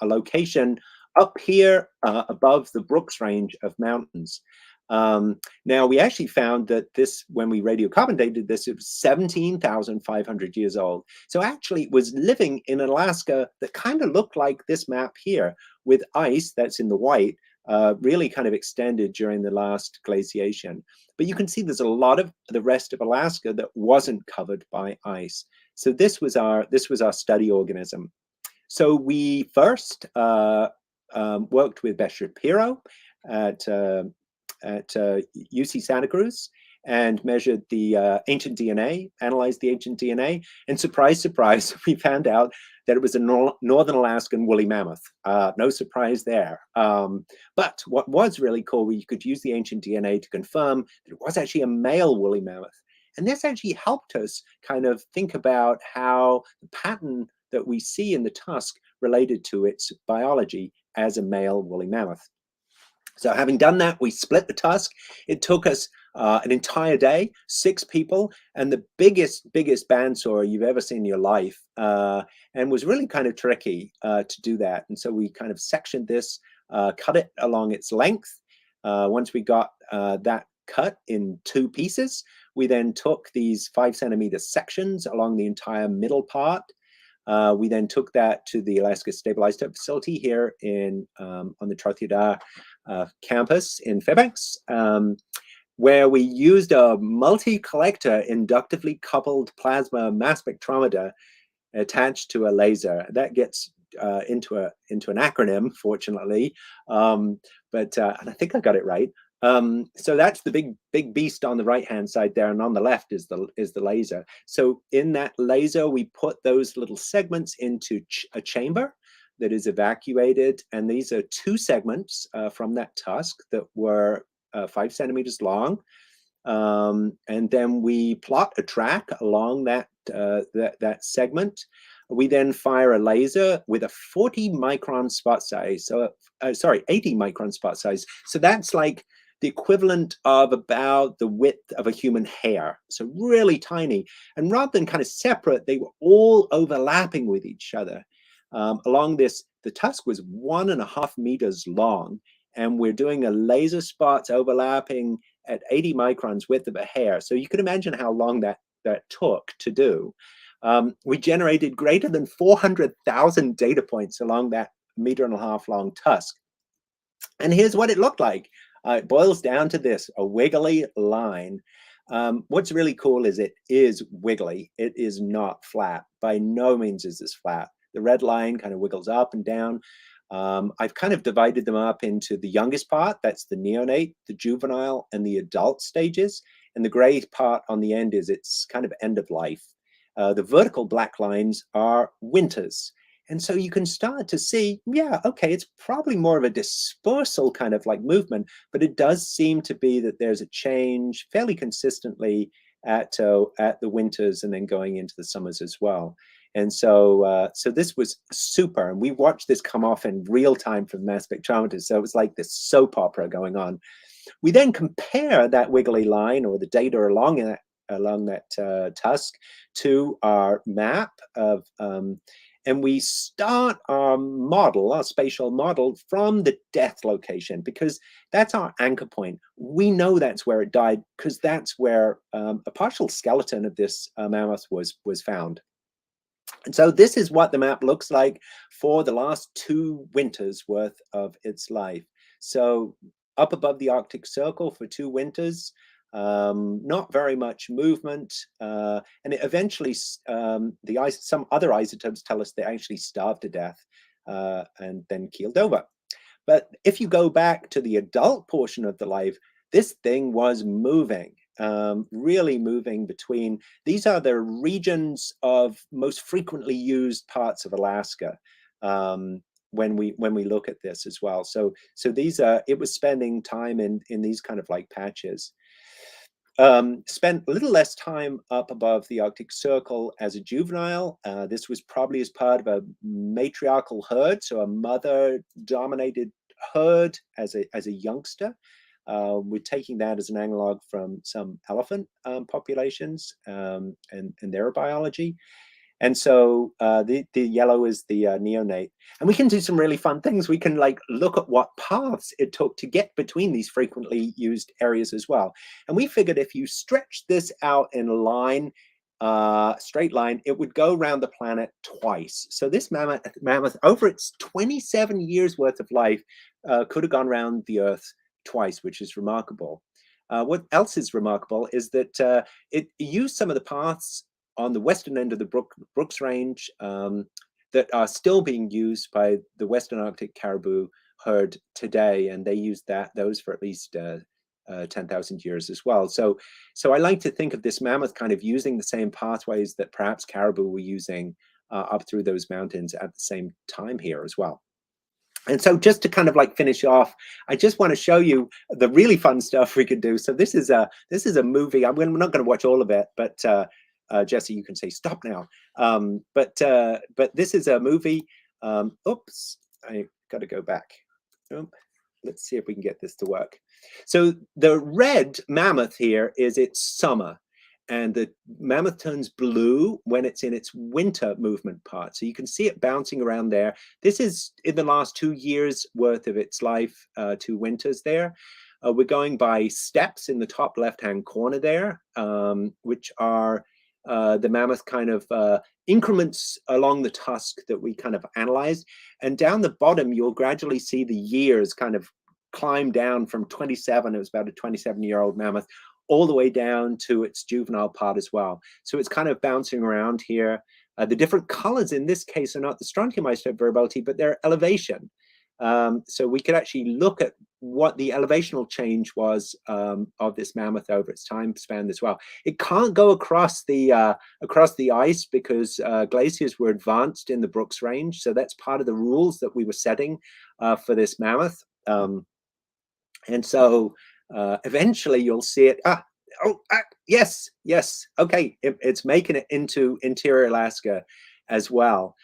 a location up here above the Brooks Range of mountains. Now, we actually found that this, when we radiocarbon dated this, it was 17,500 years old. So actually it was living in Alaska that kind of looked like this map here, with ice that's in the white, really kind of extended during the last glaciation. But you can see there's a lot of the rest of Alaska that wasn't covered by ice. So this was our study organism. So we first worked with Beth Shapiro at UC Santa Cruz and measured the ancient DNA, analyzed the ancient DNA, and surprise, surprise, we found out that it was a Northern Alaskan woolly mammoth. No surprise there. But what was really cool, we could use the ancient DNA to confirm that it was actually a male woolly mammoth. And this actually helped us kind of think about how the pattern that we see in the tusk related to its biology as a male woolly mammoth. So having done that, we split the tusk. It took us an entire day, 6 people, and the biggest bandsaw you've ever seen in your life, and was really kind of tricky to do that. And so we kind of sectioned this, cut it along its length. Once we got that cut in 2 pieces, we then took these 5-centimeter sections along the entire middle part. We then took that to the Alaska Stabilized Type Facility here in on the Trothiodar campus in Fairbanks, where we used a multi-collector inductively coupled plasma mass spectrometer attached to a laser. That gets into an acronym, fortunately, and I think I got it right. So that's the big beast on the right-hand side there, and on the left is the laser. So in that laser, we put those little segments into a chamber that is evacuated, and these are 2 segments from that tusk that were 5 centimeters long. And then we plot a track along that segment. We then fire a laser with a 40 micron spot size. So, 80 micron spot size. So that's like the equivalent of about the width of a human hair. So really tiny. And rather than kind of separate, they were all overlapping with each other. Along this, the tusk was 1.5 meters long, and we're doing a laser spots overlapping at 80 microns width of a hair. So you can imagine how long that took to do. We generated greater than 400,000 data points along that 1.5 meter long tusk. And here's what it looked like. It boils down to this, a wiggly line. What's really cool is it is wiggly. It is not flat. By no means is this flat. The red line kind of wiggles up and down. I've kind of divided them up into the youngest part, that's the neonate, the juvenile, and the adult stages. And the gray part on the end is its kind of end of life. The vertical black lines are winters. And so you can start to see, yeah, okay, it's probably more of a dispersal kind of like movement, but it does seem to be that there's a change fairly consistently at the winters and then going into the summers as well. And so so this was super, and we watched this come off in real time from mass spectrometers. So it was like this soap opera going on. We then compare that wiggly line or the data along that tusk to our map of, and we start our model, our spatial model, from the death location, because that's our anchor point. We know that's where it died because that's where a partial skeleton of this mammoth was found. And so this is what the map looks like for the last 2 winters worth of its life. So up above the Arctic Circle for 2 winters, not very much movement, and it eventually, some other isotopes tell us they actually starved to death and then keeled over. But if you go back to the adult portion of the life, this thing was moving, really moving between. These are the regions of most frequently used parts of Alaska. When we look at this as well, so these are, it was spending time in these kind of like patches. Spent a little less time up above the Arctic Circle as a juvenile. This was probably as part of a matriarchal herd, so a mother-dominated herd as a youngster. We're taking that as an analog from some elephant populations and their biology. And so the yellow is the neonate. And we can do some really fun things. We can like look at what paths it took to get between these frequently used areas as well. And we figured if you stretch this out in a line, straight line, it would go around the planet twice. So this mammoth over its 27 years worth of life, could have gone around the Earth twice, which is remarkable. What else is remarkable is that it used some of the paths on the western end of the Brooks Range that are still being used by the Western Arctic caribou herd today, and they used those for at least 10,000 years as well. So I like to think of this mammoth kind of using the same pathways that perhaps caribou were using up through those mountains at the same time here as well. And so just to kind of like finish off, I just want to show you the really fun stuff we could do. So this is a movie. We're not going to watch all of it, but Jesse, you can say stop now. But this is a movie. Oops, I got to go back. Let's see if we can get this to work. So the red mammoth here is its summer, and the mammoth turns blue when it's in its winter movement part. So you can see it bouncing around there. This is in the last 2 years worth of its life, 2 winters there. We're going by steps in the top left-hand corner there, which are the mammoth kind of increments along the tusk that we kind of analyzed. And down the bottom, you'll gradually see the years kind of climb down from 27, it was about a 27-year-old mammoth, all the way down to its juvenile part as well. So it's kind of bouncing around here. The different colors in this case are not the strontium isotope variability, but their elevation. So we could actually look at what the elevational change was of this mammoth over its time span as well. It can't go across the ice because glaciers were advanced in the Brooks Range. So that's part of the rules that we were setting for this mammoth. And so eventually you'll see it. Yes. Okay, it's making it into interior Alaska as well.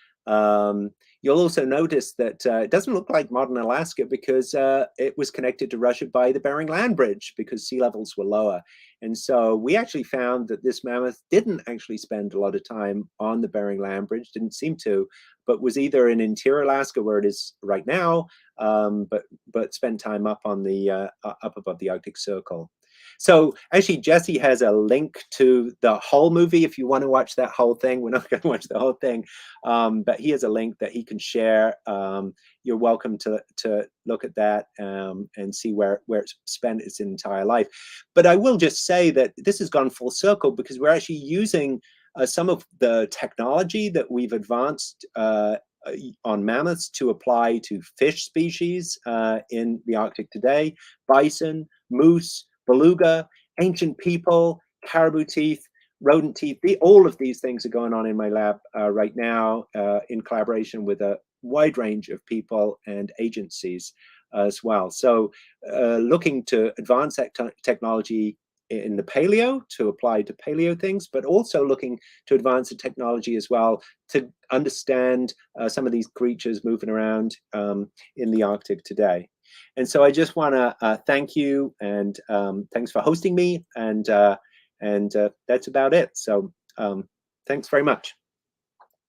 You'll also notice that it doesn't look like modern Alaska because it was connected to Russia by the Bering Land Bridge because sea levels were lower. And so we actually found that this mammoth didn't actually spend a lot of time on the Bering Land Bridge, didn't seem to, but was either in interior Alaska where it is right now, but spent time up on the up above the Arctic Circle. So actually, Jesse has a link to the whole movie if you want to watch that whole thing. We're not going to watch the whole thing, but he has a link that he can share. You're welcome to look at that and see where it's spent its entire life. But I will just say that this has gone full circle because we're actually using some of the technology that we've advanced on mammoths to apply to fish species in the Arctic today: bison, moose, beluga, ancient people, caribou teeth, rodent teeth. All of these things are going on in my lab right now in collaboration with a wide range of people and agencies as well. So looking to advance that technology in the paleo to apply to paleo things, but also looking to advance the technology as well to understand some of these creatures moving around in the Arctic today. And so I just want to thank you and thanks for hosting me, and that's about it. So thanks very much.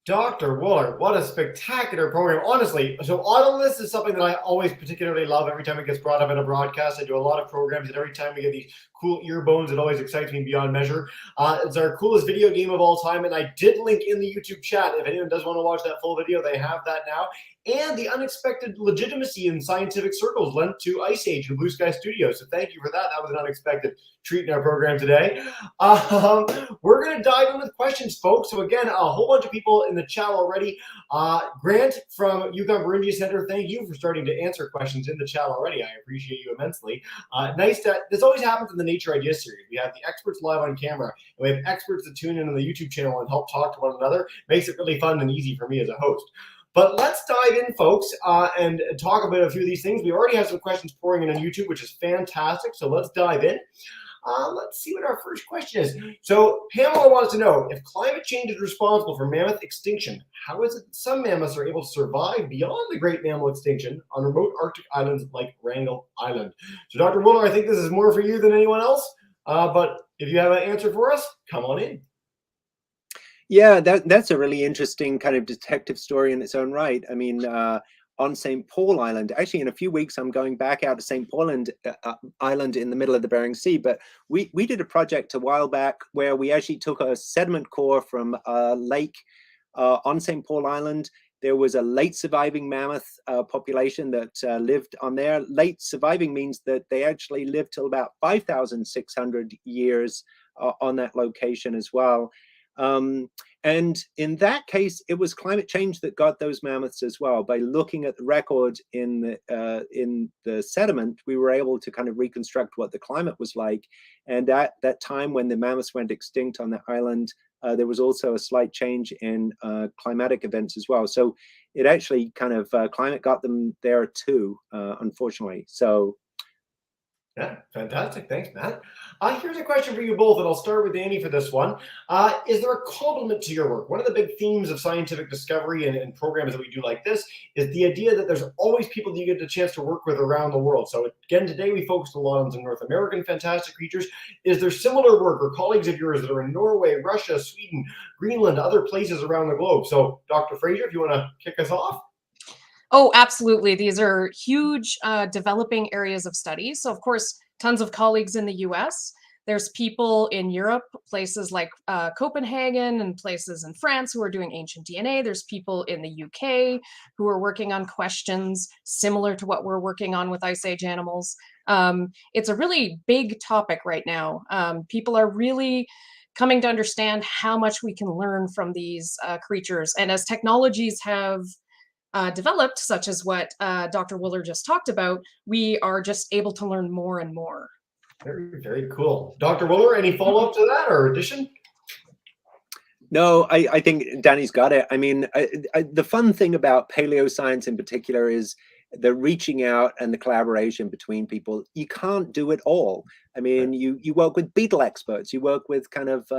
Dr. Wooler, what a spectacular program. Honestly, so Autolist is something that I always particularly love every time it gets brought up in a broadcast. I do a lot of programs, and every time we get these cool ear bones, it always excites me beyond measure. It's our coolest video game of all time, and I did link in the YouTube chat. If anyone does want to watch that full video, they have that now. And the unexpected legitimacy in scientific circles lent to Ice Age and Blue Sky Studios. So thank you for that. That was an unexpected treat in our program today. We're going to dive in with questions, folks. So again, a whole bunch of people in the chat already. Grant from Yukon Burundi Center, thank you for starting to answer questions in the chat already. I appreciate you immensely. This always happens in the Nature Ideas series. We have the experts live on camera, and we have experts that tune in on the YouTube channel and help talk to one another. Makes it really fun and easy for me as a host. But let's dive in, folks, and talk about a few of these things. We already have some questions pouring in on YouTube, which is fantastic. So let's dive in. Let's see what our first question is. So Pamela wants to know, if climate change is responsible for mammoth extinction, how is it that some mammoths are able to survive beyond the great mammal extinction on remote Arctic islands like Wrangel Island? So Dr. Willer, I think this is more for you than anyone else, but if you have an answer for us, come on in. Yeah, that's a really interesting kind of detective story in its own right. I mean, on St. Paul Island, actually in a few weeks, I'm going back out to St. Paul Island in the middle of the Bering Sea. But we did a project a while back where we actually took a sediment core from a lake on St. Paul Island. There was a late surviving mammoth population that lived on there. Late surviving means that they actually lived till about 5,600 years on that location as well. And in that case, it was climate change that got those mammoths as well. By looking at the record in the sediment, we were able to kind of reconstruct what the climate was like. And at that time when the mammoths went extinct on the island, there was also a slight change in climatic events as well. So it actually kind of climate got them there too, unfortunately. So. Yeah, fantastic. Thanks, Matt. Here's a question for you both, and I'll start with Danny for this one. Is there a complement to your work? One of the big themes of scientific discovery and programs that we do like this is the idea that there's always people that you get the chance to work with around the world. So again, today we focused a lot on some North American fantastic creatures. Is there similar work or colleagues of yours that are in Norway, Russia, Sweden, Greenland, other places around the globe? So Dr. Fraser, if you want to kick us off. Oh, absolutely. These are huge developing areas of study. So, of course, tons of colleagues in the US. There's people in Europe, places like Copenhagen and places in France who are doing ancient DNA. There's people in the UK who are working on questions similar to what we're working on with Ice Age animals. It's a really big topic right now. People are really coming to understand how much we can learn from these creatures. And as technologies have developed, such as what Dr. Willer just talked about, we are just able to learn more and more. Very, very cool. Dr. Willer, any follow-up to that or addition? No, I think Danny's got it. I mean, the fun thing about paleoscience in particular is the reaching out and the collaboration between people. You can't do it all. I mean, you work with beetle experts, you work with kind of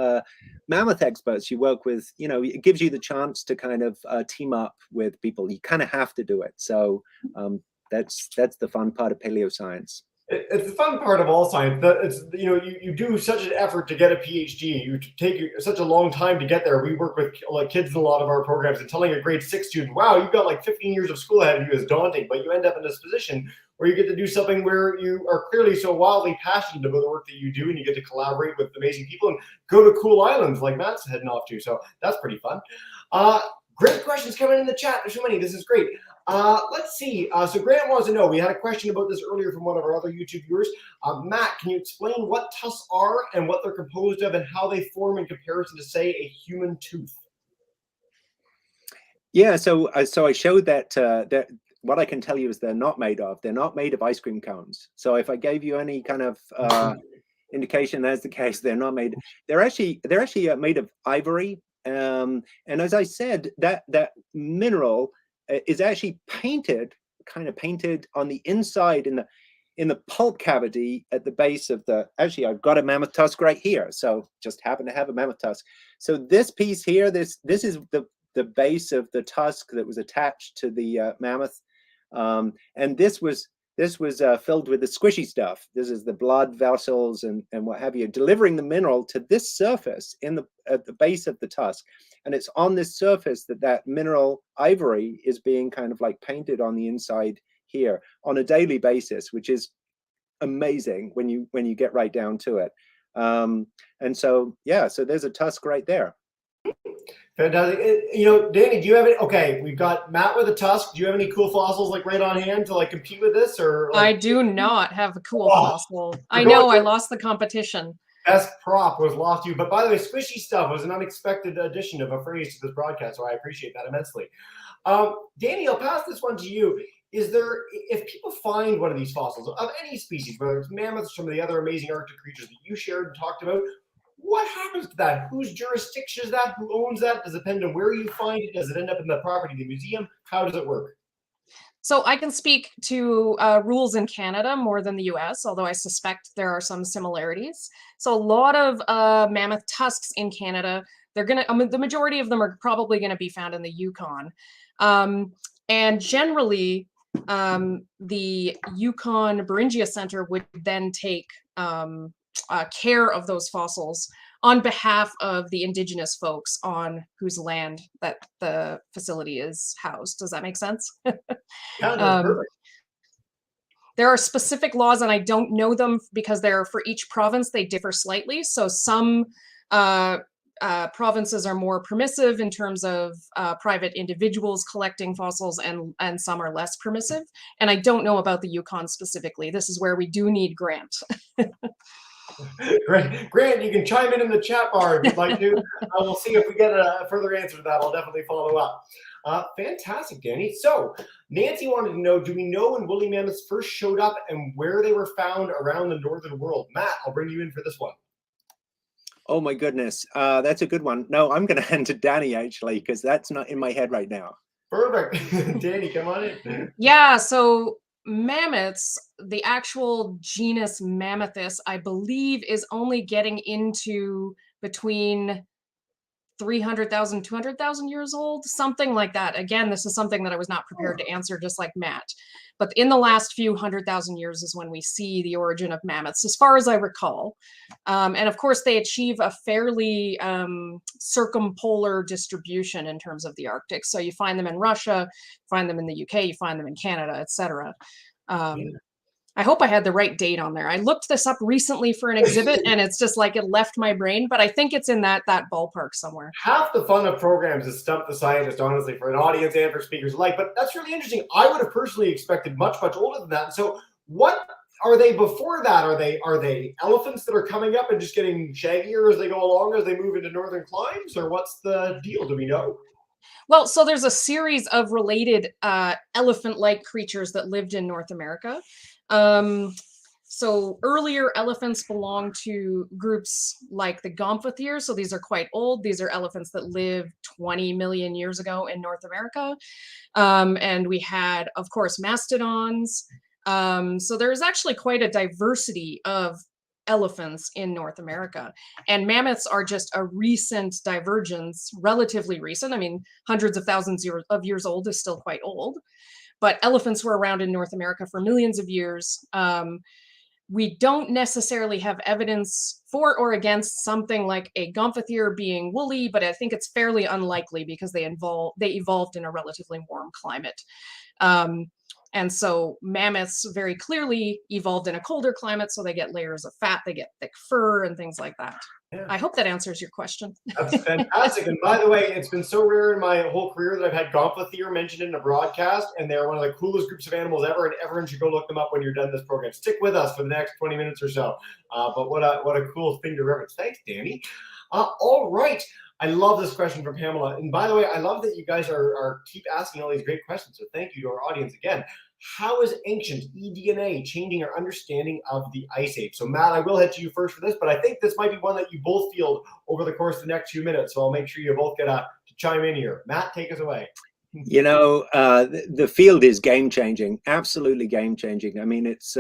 mammoth experts, you work with, you know, it gives you the chance to kind of team up with people. You kind of have to do it. So that's the fun part of paleoscience. It's the fun part of all science. That it's, you know, you do such an effort to get a PhD. You take such a long time to get there. We work with like kids in a lot of our programs, and telling a grade 6 student, "Wow, you've got like 15 years of school ahead of you," is daunting. But you end up in this position where you get to do something where you are clearly so wildly passionate about the work that you do, and you get to collaborate with amazing people and go to cool islands like Matt's heading off to. So that's pretty fun. Great questions coming in the chat. There's so many. This is great. Let's see. So Grant wants to know, we had a question about this earlier from one of our other YouTube viewers. Matt, can you explain what tusks are and what they're composed of and how they form in comparison to, say, a human tooth? Yeah, so I showed that what I can tell you is they're not made of ice cream cones. So if I gave you any kind of indication that's the case, they're not made. They're actually made of ivory. And as I said, that mineral is actually painted on the inside in the pulp cavity at the base of the. Actually, I've got a mammoth tusk right here, so just happen to have a mammoth tusk. So this piece here, this is the base of the tusk that was attached to the mammoth, and this was filled with the squishy stuff. This is the blood vessels and what have you, delivering the mineral to this surface at the base of the tusk. And it's on this surface that mineral ivory is being kind of like painted on the inside here on a daily basis, which is amazing when you get right down to it. And so, yeah, so there's a tusk right there. Fantastic. You know, Danny, do you have any? Okay, we've got Matt with a tusk. Do you have any cool fossils like right on hand to like compete with this, or? Like, I do not have a cool fossil. I know I lost the competition. best prop was lost to you. But by the way, squishy stuff was an unexpected addition of a phrase to this broadcast, so I appreciate that immensely. Danny, I'll pass this one to you. Is there, if people find one of these fossils of any species, whether it's mammoths, some of the other amazing Arctic creatures that you shared and talked about, what happens to that? Whose jurisdiction is that? Who owns that? Does it depend on where you find it? Does it end up in the property of the museum? How does it work? So I can speak to rules in Canada more than the US, although I suspect there are some similarities. So a lot of mammoth tusks in Canada, they're gonna, the majority of them are probably gonna be found in the Yukon. And generally, the Yukon Beringia Center would then take care of those fossils on behalf of the indigenous folks on whose land that the facility is housed. Does that make sense? Yeah, that's perfect. There are specific laws, and I don't know them because they're for each province, they differ slightly. So some provinces are more permissive in terms of private individuals collecting fossils, and some are less permissive. And I don't know about the Yukon specifically. This is where we do need Grant. Grant, you can chime in the chat bar if you'd like to. We'll see if we get a further answer to that. I'll definitely follow up. Fantastic, Danny. So Nancy wanted to know, do we know when woolly mammoths first showed up and where they were found around the northern world? Matt, I'll bring you in for this one. Oh my goodness, that's a good one. No, I'm going to hand to Danny actually, because that's not in my head right now. Perfect. Danny, come on in. Yeah, so mammoths, the actual genus Mammothus, I believe, is only getting into between 300,000, 200,000 years old, something like that. Again, this is something that I was not prepared to answer, just like Matt. But in the last few 100,000 years is when we see the origin of mammoths, as far as I recall. And of course, they achieve a fairly circumpolar distribution in terms of the Arctic. So you find them in Russia, find them in the UK, you find them in Canada, etc. I hope I had the right date on there. I looked this up recently for an exhibit, and it's just like it left my brain, but I think it's in that ballpark somewhere. Half the fun of programs is stump the scientist, honestly, for an audience and for speakers alike. But that's really interesting. I would have personally expected much, much older than that. So what are they before that? Are they elephants that are coming up and just getting shaggier as they go along, as they move into northern climes? Or what's the deal? Do we know? Well, so there's a series of related elephant-like creatures that lived in North America. So earlier elephants belonged to groups like the Gomphotheres. So these are quite old. These are elephants that lived 20 million years ago in North America. And we had, of course, mastodons. So there's actually quite a diversity of elephants in North America. And mammoths are just a recent divergence, relatively recent. I mean, hundreds of thousands of years old is still quite old. But elephants were around in North America for millions of years. We don't necessarily have evidence for or against something like a Gomphothere being woolly, but I think it's fairly unlikely because they evolved in a relatively warm climate. And so mammoths very clearly evolved in a colder climate, so they get layers of fat, they get thick fur and things like that. Yeah. I hope that answers your question. That's fantastic. And by the way, it's been so rare in my whole career that I've had Gomphothere mentioned in a broadcast, and they're one of the coolest groups of animals ever, and everyone should go look them up when you're done this program. Stick with us for the next 20 minutes or so. But what a cool thing to reference. Thanks, Danny. All right. I love this question from Pamela. And by the way, I love that you guys are keep asking all these great questions. So thank you to our audience again. How is ancient eDNA changing our understanding of the Ice Age? So Matt, I will head to you first for this, but I think this might be one that you both field over the course of the next few minutes. So I'll make sure you both get to chime in here. Matt, take us away. You know, the field is game changing, absolutely game changing. I mean, it's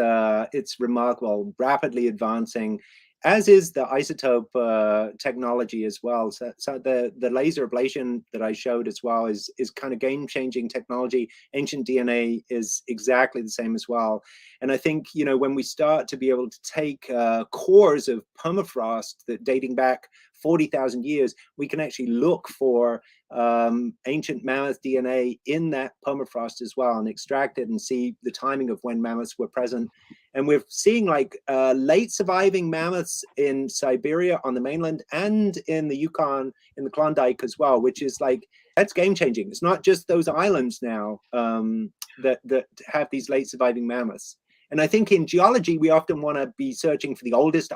remarkable, rapidly advancing, as is the isotope technology as well. So the laser ablation that I showed as well is kind of game-changing technology. Ancient DNA is exactly the same as well. And I think, you know, when we start to be able to take cores of permafrost that dating back 40,000 years, we can actually look for ancient mammoth DNA in that permafrost as well and extract it and see the timing of when mammoths were present. And we're seeing like late surviving mammoths in Siberia on the mainland and in the Yukon, in the Klondike as well, which is like, that's game changing. It's not just those islands now that have these late surviving mammoths. And I think in geology, we often want to be searching for the oldest.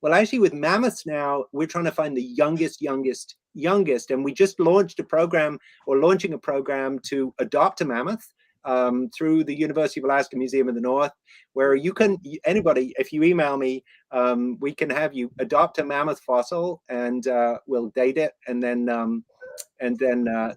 Well, actually with mammoths now, we're trying to find the youngest. And we just launched a program, or launching a program, to adopt a mammoth through the University of Alaska Museum of the North, where you can, anybody, if you email me, we can have you adopt a mammoth fossil, and we'll date it, and then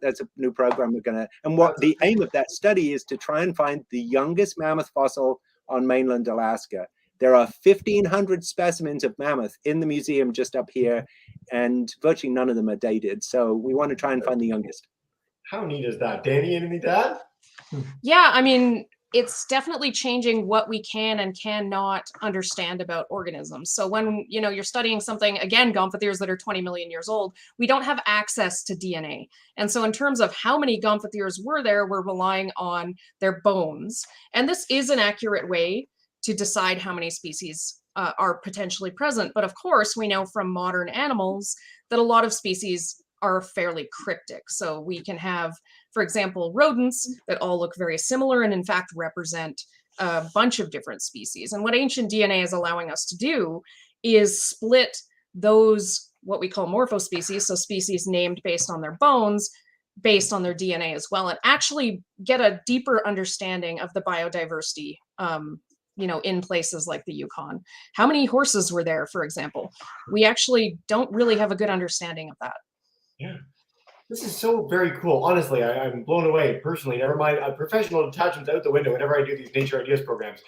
that's a new program we're gonna. And what the aim of that study is to try and find the youngest mammoth fossil on mainland Alaska. There are 1,500 specimens of mammoth in the museum just up here, and virtually none of them are dated. So we want to try and find the youngest. How neat is that, Danny? Anything to add? Yeah, I mean, it's definitely changing what we can and cannot understand about organisms. So when you're studying something, again, gomphotheres that are 20 million years old, we don't have access to DNA. And so in terms of how many gomphotheres were there, we're relying on their bones. And this is an accurate way to decide how many species are potentially present. But of course, we know from modern animals that a lot of species are fairly cryptic. So we can have, for example, rodents that all look very similar and in fact represent a bunch of different species. And what ancient DNA is allowing us to do is split those, what we call morphospecies, so species named based on their bones, based on their DNA as well, and actually get a deeper understanding of the biodiversity in places like the Yukon. How many horses were there, for example? We actually don't really have a good understanding of that. Yeah. This is so very cool. Honestly, I'm blown away personally. Never mind professional attachments out the window whenever I do these Nature Ideas programs.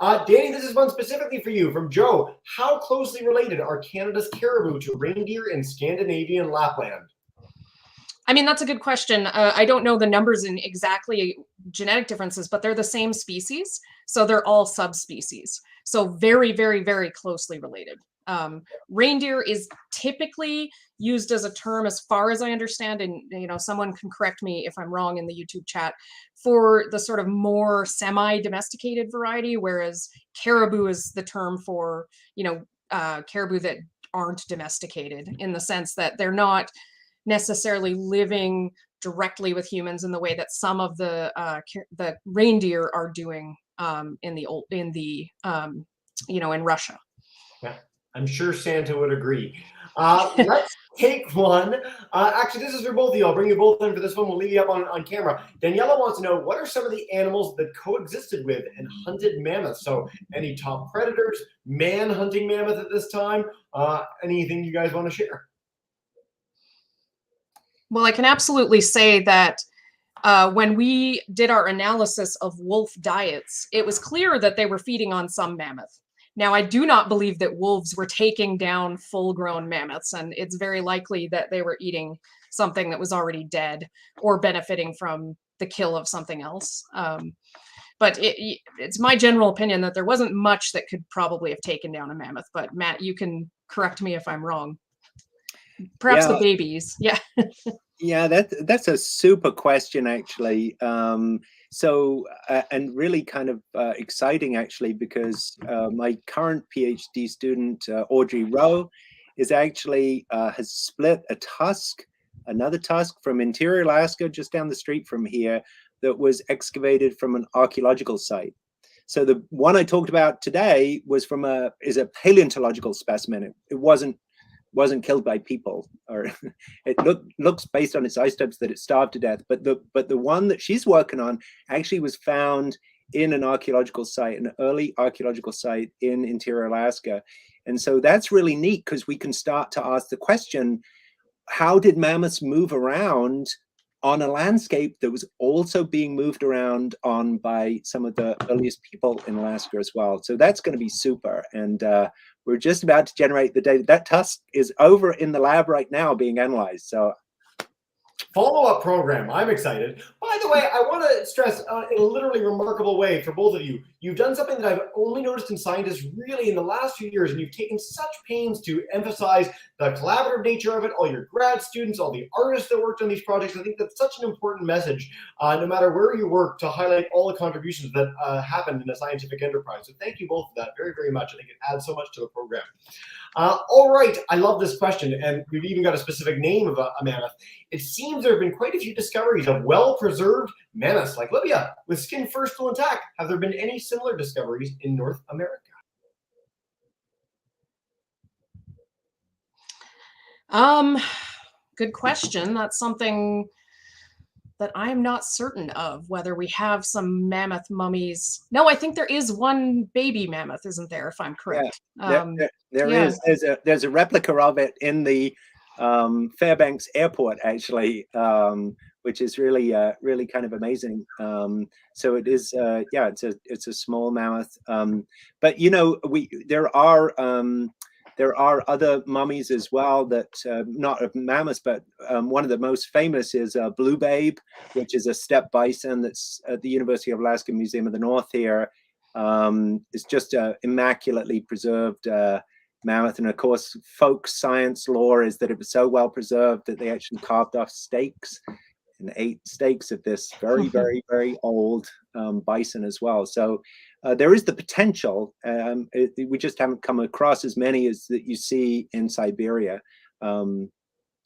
Danny, this is one specifically for you from Joe. How closely related are Canada's caribou to reindeer in Scandinavian Lapland? I mean, that's a good question. I don't know the numbers in exactly genetic differences, but they're the same species. So they're all subspecies. So very, very, very closely related. Reindeer is typically used as a term, as far as I understand, and someone can correct me if I'm wrong in the YouTube chat, for the sort of more semi-domesticated variety, whereas caribou is the term for caribou that aren't domesticated, in the sense that they're not necessarily living directly with humans in the way that some of the reindeer are doing in Russia. Yeah, I'm sure Santa would agree. Let's take one. Actually, this is for both of you. I'll bring you both in for this one. We'll leave you up on camera. Daniela wants to know, what are some of the animals that coexisted with and hunted mammoths? So any top predators, man hunting mammoth at this time? Anything you guys want to share? Well, I can absolutely say that when we did our analysis of wolf diets, it was clear that they were feeding on some mammoth. Now, I do not believe that wolves were taking down full-grown mammoths, and it's very likely that they were eating something that was already dead or benefiting from the kill of something else. But it's my general opinion that there wasn't much that could probably have taken down a mammoth. But Matt, you can correct me if I'm wrong. Perhaps the babies. Yeah. Yeah, that's a super question, actually. And really kind of exciting, actually, because my current PhD student, Audrey Rowe, is actually has split another tusk from interior Alaska, just down the street from here, that was excavated from an archaeological site. So the one I talked about today was is a paleontological specimen. It wasn't killed by people, or it looks based on its isotopes that it starved to death. But the one that she's working on actually was found in an archaeological site, an early archaeological site in interior Alaska. And so that's really neat, because we can start to ask the question, how did mammoths move around on a landscape that was also being moved around on by some of the earliest people in Alaska as well? So that's going to be super. And we're just about to generate the data. That tusk is over in the lab right now being analyzed. So follow-up program. I'm excited. By the way, I want to stress in a literally remarkable way for both of you, you've done something that I've only noticed in scientists really in the last few years, and you've taken such pains to emphasize the collaborative nature of it, all your grad students, all the artists that worked on these projects. I think that's such an important message, no matter where you work, to highlight all the contributions that happened in a scientific enterprise. So thank you both for that very, very much. I think it adds so much to the program. All right, I love this question, and we've even got a specific name of a mammoth. It seems there have been quite a few discoveries of well-preserved mammoths like Libya, with skin first still intact. Have there been any similar discoveries in North America? Good question. That's something that I'm not certain of, whether we have some mammoth mummies. No, I think there is one baby mammoth, isn't there, if I'm correct? Yeah, there yeah. is. There's a replica of it in the Fairbanks airport, actually, which is really really kind of amazing. So it is, yeah, it's a small mammoth. But you know, there are other mummies as well that not of mammoths, but one of the most famous is Blue Babe, which is a steppe bison that's at the University of Alaska Museum of the North here. It's just immaculately preserved mammoth, and of course folk science lore is that it was so well preserved that they actually carved off steaks and ate steaks of this very very old bison as well. So there is the potential. We just haven't come across as many as that you see in Siberia for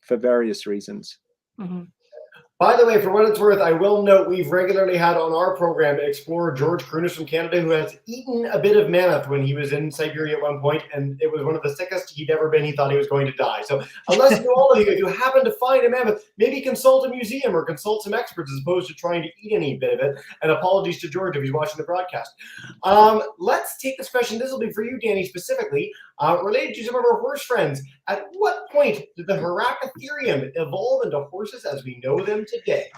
various reasons. Mm-hmm. By the way, for what it's worth, I will note we've regularly had on our program explorer George Krunis from Canada, who has eaten a bit of mammoth when he was in Siberia at one point, and it was one of the sickest he'd ever been. He thought he was going to die. So a lesson to all of you, if you happen to find a mammoth, maybe consult a museum or consult some experts as opposed to trying to eat any bit of it. And apologies to George if he's watching the broadcast. Let's take this question. This will be for you, Danny, specifically, related to some of our horse friends. At what point did the Hyracotherium evolve into horses as we know them today?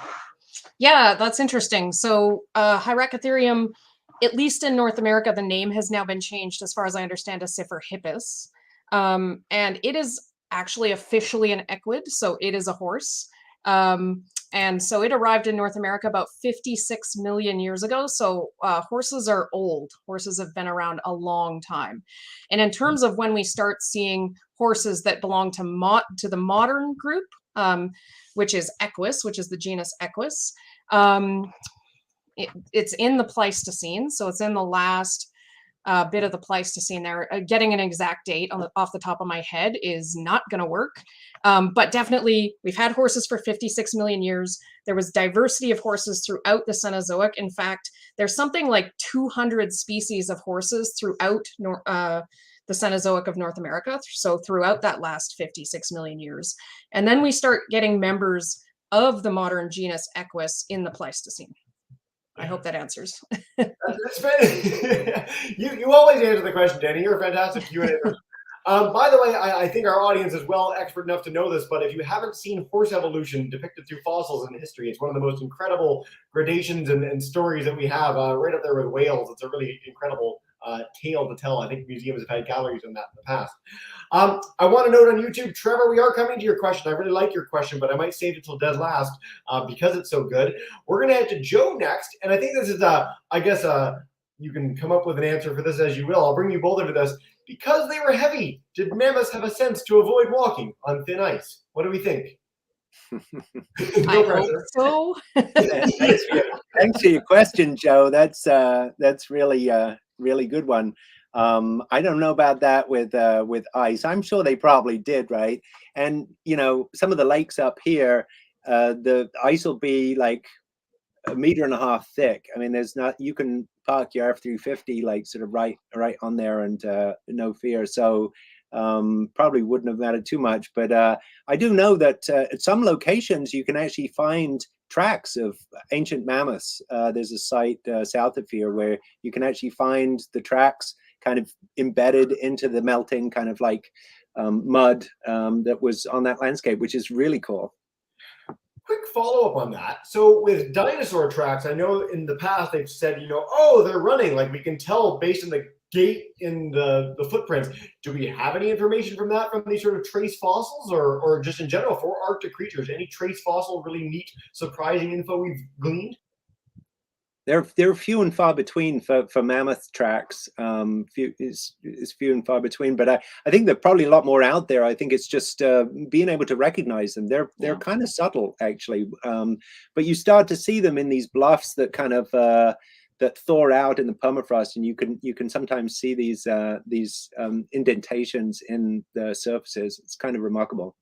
Yeah, that's interesting. So Hyracotherium, at least in North America, the name has now been changed, as far as I understand, to Cypherhippus. And it is actually officially an equid, so it is a horse. And so it arrived in North America about 56 million years ago. So horses are old. Horses have been around a long time. And in terms of when we start seeing horses that belong to the modern group, which is Equus, which is the genus Equus, it's in the Pleistocene. So it's in the last bit of the Pleistocene there. Getting an exact date off the top of my head is not going to work. But definitely, we've had horses for 56 million years. There was diversity of horses throughout the Cenozoic. In fact, there's something like 200 species of horses throughout the Cenozoic of North America. So throughout that last 56 million years. And then we start getting members of the modern genus Equus in the Pleistocene. I hope that answers. You always answer the question, Danny. You're a fantastic Q&A person. By the way, I think our audience is well expert enough to know this, but if you haven't seen horse evolution depicted through fossils in history, it's one of the most incredible gradations and stories that we have, right up there with whales. It's a really incredible tale to tell. I think museums have had galleries on that in the past. I want to note on YouTube, Trevor, we are coming to your question. I really like your question, but I might save it till dead last because it's so good. We're going to head to Joe next, and I think this is, I guess, you can come up with an answer for this as you will. I'll bring you both into this. Because they were heavy, did mammoths have a sense to avoid walking on thin ice? What do we think? I hope so. Thanks for your question, Joe. That's really really good one. I don't know about that with ice. I'm sure they probably did, right? And you know, some of the lakes up here, the ice will be like 1.5 meters thick. I mean, there's not, you can park your F-350 like sort of right on there and no fear. So probably wouldn't have mattered too much. But I do know that at some locations you can actually find tracks of ancient mammoths. There's a site south of here where you can actually find the tracks kind of embedded into the melting kind of like mud that was on that landscape, which is really cool. Quick follow-up on that. So with dinosaur tracks, I know in the past they've said, you know, oh, they're running. Like we can tell based on the gait in the footprints. Do we have any information from that, from these sort of trace fossils, or just in general for Arctic creatures? Any trace fossil, really neat, surprising info we've gleaned? They're few and far between for mammoth tracks. Few and far between, but I think they're probably a lot more out there. I think it's just being able to recognize them. They're kind of subtle actually, but you start to see them in these bluffs that kind of that thaw out in the permafrost, and you can sometimes see these indentations in the surfaces. It's kind of remarkable.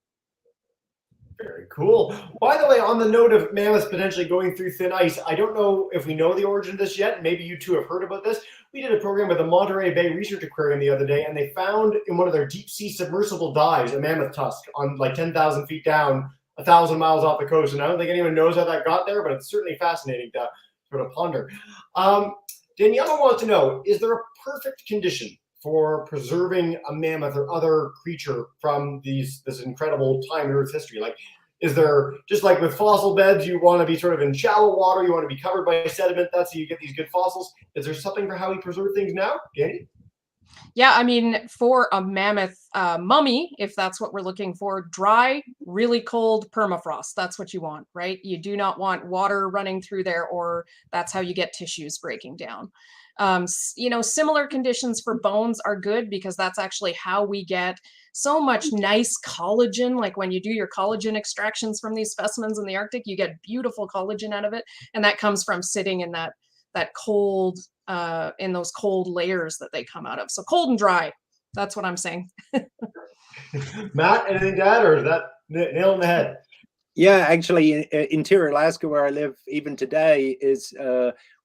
Very cool. By the way, on the note of mammoths potentially going through thin ice, I don't know if we know the origin of this yet. Maybe you two have heard about this. We did a program with the Monterey Bay Research Aquarium the other day, and they found in one of their deep sea submersible dives a mammoth tusk on like 10,000 feet down, 1,000 miles off the coast. And I don't think anyone knows how that got there, but it's certainly fascinating to sort of ponder. Daniela wants to know, is there a perfect condition for preserving a mammoth or other creature from this incredible time in Earth's history? Like, is there, just like with fossil beds, you want to be sort of in shallow water, you want to be covered by sediment, that's how you get these good fossils. Is there something for how we preserve things now, Danny? Yeah, I mean, for a mammoth mummy, if that's what we're looking for, dry, really cold permafrost. That's what you want, right? You do not want water running through there, or that's how you get tissues breaking down. Similar conditions for bones are good because that's actually how we get so much nice collagen. Like when you do your collagen extractions from these specimens in the Arctic, you get beautiful collagen out of it. And that comes from sitting in that cold, in those cold layers that they come out of. So cold and dry, that's what I'm saying. Matt, anything to add, or is that nail in the head? Yeah, actually, interior Alaska, where I live even today, is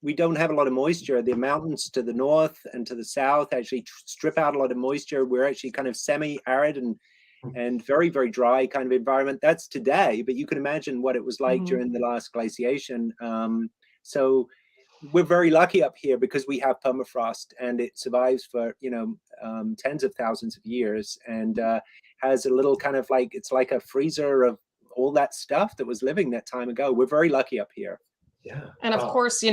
we don't have a lot of moisture. The mountains to the north and to the south actually strip out a lot of moisture. We're actually kind of semi-arid and very, very dry kind of environment. That's today, but you can imagine what it was like during the last glaciation. So we're very lucky up here because we have permafrost, and it survives for tens of thousands of years, and has a little kind of like, it's like a freezer of all that stuff that was living that time ago. We're very lucky up here. Yeah. And of course,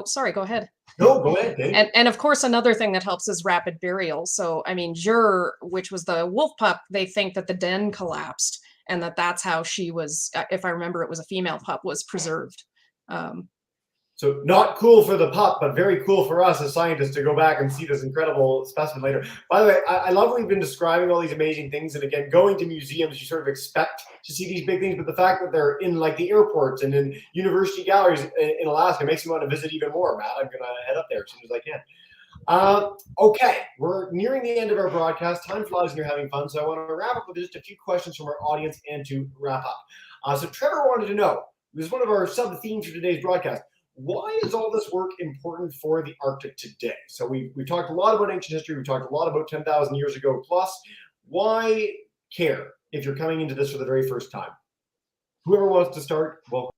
sorry, go ahead. No, go ahead, Dave. And of course, another thing that helps is rapid burial. So, I mean, Jur, which was the wolf pup, they think that the den collapsed and that's how she was, if I remember, it was a female pup, was preserved. So not cool for the pup, but very cool for us as scientists to go back and see this incredible specimen later. By the way, I love we've been describing all these amazing things. And again, going to museums, you sort of expect to see these big things, but the fact that they're in like the airports and in university galleries in Alaska makes me want to visit even more, Matt. I'm going to head up there as soon as I can. Okay, we're nearing the end of our broadcast. Time flies when you're having fun. So I want to wrap up with just a few questions from our audience and to wrap up. So Trevor wanted to know, this is one of our sub-themes for today's broadcast. Why is all this work important for the Arctic today? So we talked a lot about ancient history. We talked a lot about 10,000 years ago plus. Why care if you're coming into this for the very first time? Whoever wants to start, well,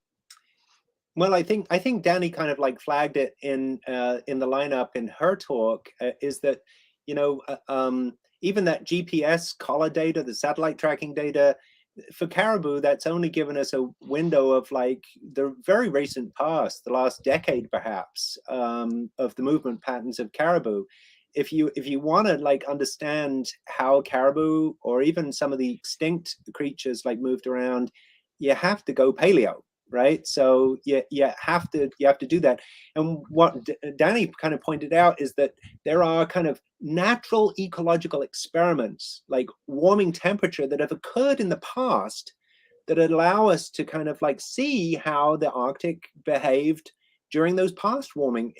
I think Danny kind of like flagged it in the lineup in her talk, is that even that GPS collar data, the satellite tracking data, for caribou, that's only given us a window of like the very recent past, the last decade perhaps, of the movement patterns of caribou. If you want to like understand how caribou or even some of the extinct creatures like moved around, you have to go paleo, right? So you have to do that. And what Danny kind of pointed out is that there are kind of natural ecological experiments like warming temperature that have occurred in the past that allow us to kind of like see how the Arctic behaved during those past warming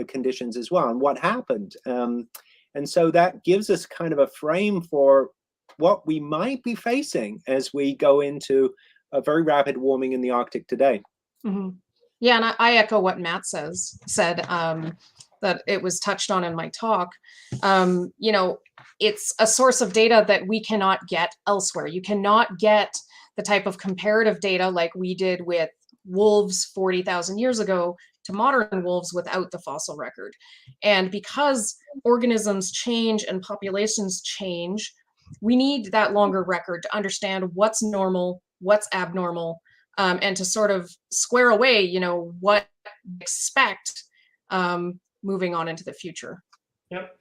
conditions as well, and what happened. And so that gives us kind of a frame for what we might be facing as we go into a very rapid warming in the Arctic today. Mm-hmm. Yeah, and I echo what Matt said. That it was touched on in my talk. It's a source of data that we cannot get elsewhere. You cannot get the type of comparative data like we did with wolves 40,000 years ago to modern wolves without the fossil record. And because organisms change and populations change, we need that longer record to understand what's normal, what's abnormal, and to sort of square away, what to expect moving on into the future. Yep.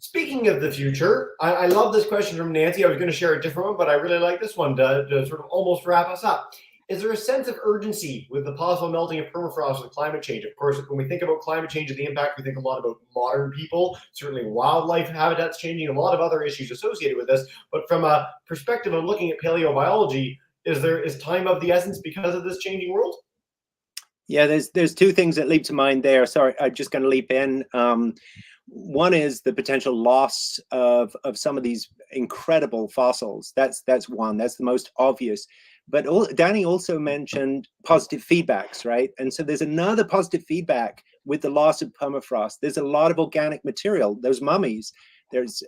Speaking of the future, I love this question from Nancy. I was going to share a different one, but I really like this one to sort of almost wrap us up. Is there a sense of urgency with the possible melting of permafrost with climate change? Of course, when we think about climate change and the impact, we think a lot about modern people, certainly wildlife habitats changing, a lot of other issues associated with this. But from a perspective of looking at paleobiology, is time of the essence because of this changing world? Yeah, there's two things that leap to mind there. Sorry, I'm just going to leap in. One is the potential loss of some of these incredible fossils. That's one. That's the most obvious. But Danny also mentioned positive feedbacks, right? And so there's another positive feedback with the loss of permafrost. There's a lot of organic material. Those mummies, there's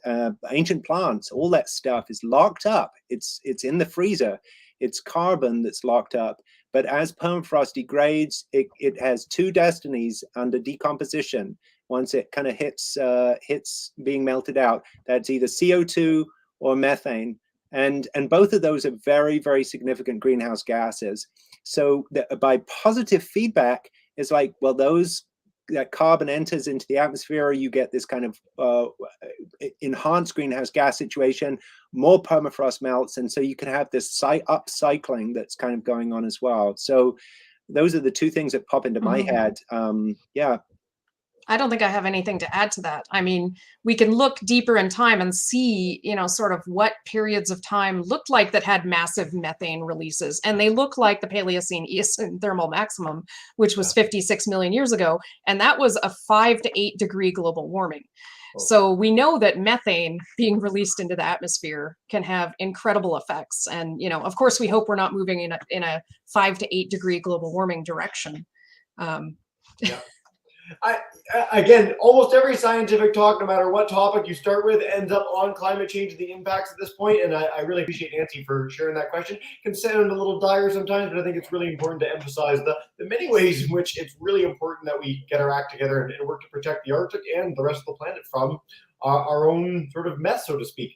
ancient plants. All that stuff is locked up. It's in the freezer. It's carbon that's locked up. But as permafrost degrades, it has two destinies under decomposition. Once it kind of hits being melted out, that's either CO2 or methane, and both of those are very, very significant greenhouse gases. So by positive feedback, it's like, well, that carbon enters into the atmosphere, you get this kind of enhanced greenhouse gas situation, more permafrost melts, and so you can have this upcycling that's kind of going on as well. So those are the two things that pop into my head. Yeah. I don't think I have anything to add to that. I mean, we can look deeper in time and see, sort of what periods of time looked like that had massive methane releases. And they look like the Paleocene-Eocene thermal maximum, which was 56 million years ago. And that was a 5 to 8 degree global warming. So we know that methane being released into the atmosphere can have incredible effects. And, of course, we hope we're not moving in a 5 to 8 degree global warming direction. Yeah. Again, almost every scientific talk, no matter what topic you start with, ends up on climate change and the impacts at this point. And I really appreciate Nancy for sharing that question. It can sound a little dire sometimes, but I think it's really important to emphasize the many ways in which it's really important that we get our act together and work to protect the Arctic and the rest of the planet from our own sort of mess, so to speak.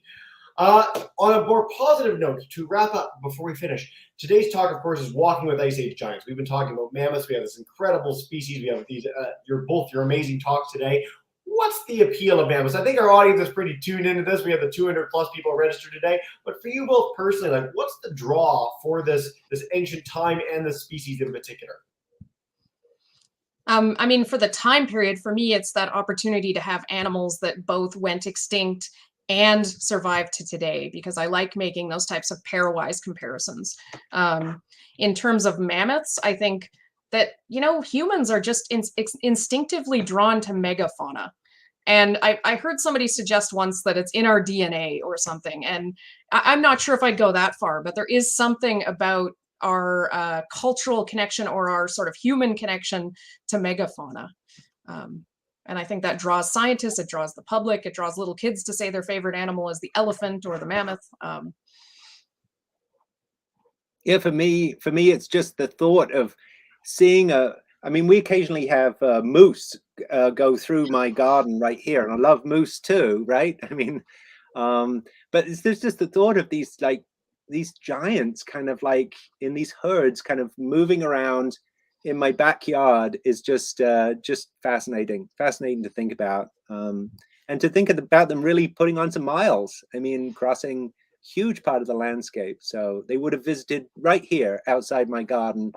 On a more positive note, to wrap up before we finish, today's talk, of course, is walking with ice age giants. We've been talking about mammoths. We have this incredible species. We have these your amazing talks today. What's the appeal of mammoths? I think our audience is pretty tuned into this. We have the 200 plus people registered today. But for you both personally, like, what's the draw for this ancient time and the species in particular? I mean, for the time period, for me, it's that opportunity to have animals that both went extinct and survive to today, because I like making those types of pairwise comparisons. In terms of mammoths, I think that, humans are just instinctively drawn to megafauna. And I heard somebody suggest once that it's in our DNA or something. And I'm not sure if I'd go that far, but there is something about our cultural connection or our sort of human connection to megafauna. And I think that draws scientists, it draws the public, it draws little kids to say their favorite animal is the elephant or the mammoth. Yeah, for me, it's just the thought of seeing I mean, we occasionally have moose go through my garden right here, and I love moose too, right? I mean, but there's just the thought of these giants kind of like in these herds kind of moving around in my backyard is just fascinating to think about, and to think about them really putting on some miles. I mean, crossing huge part of the landscape. So they would have visited right here outside my garden.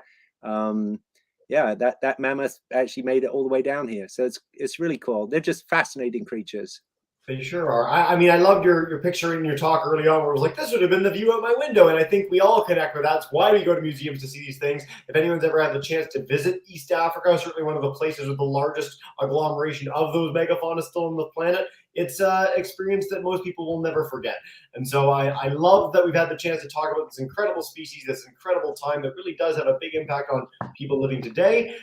Yeah, that mammoth actually made it all the way down here. So it's really cool. They're just fascinating creatures. They sure are. I mean, I loved your picture in your talk early on where it was like, this would have been the view out my window. And I think we all connect with that. That's why we go to museums to see these things. If anyone's ever had the chance to visit East Africa, certainly one of the places with the largest agglomeration of those megafauna still on the planet, it's an experience that most people will never forget. And so I love that we've had the chance to talk about this incredible species, this incredible time that really does have a big impact on people living today,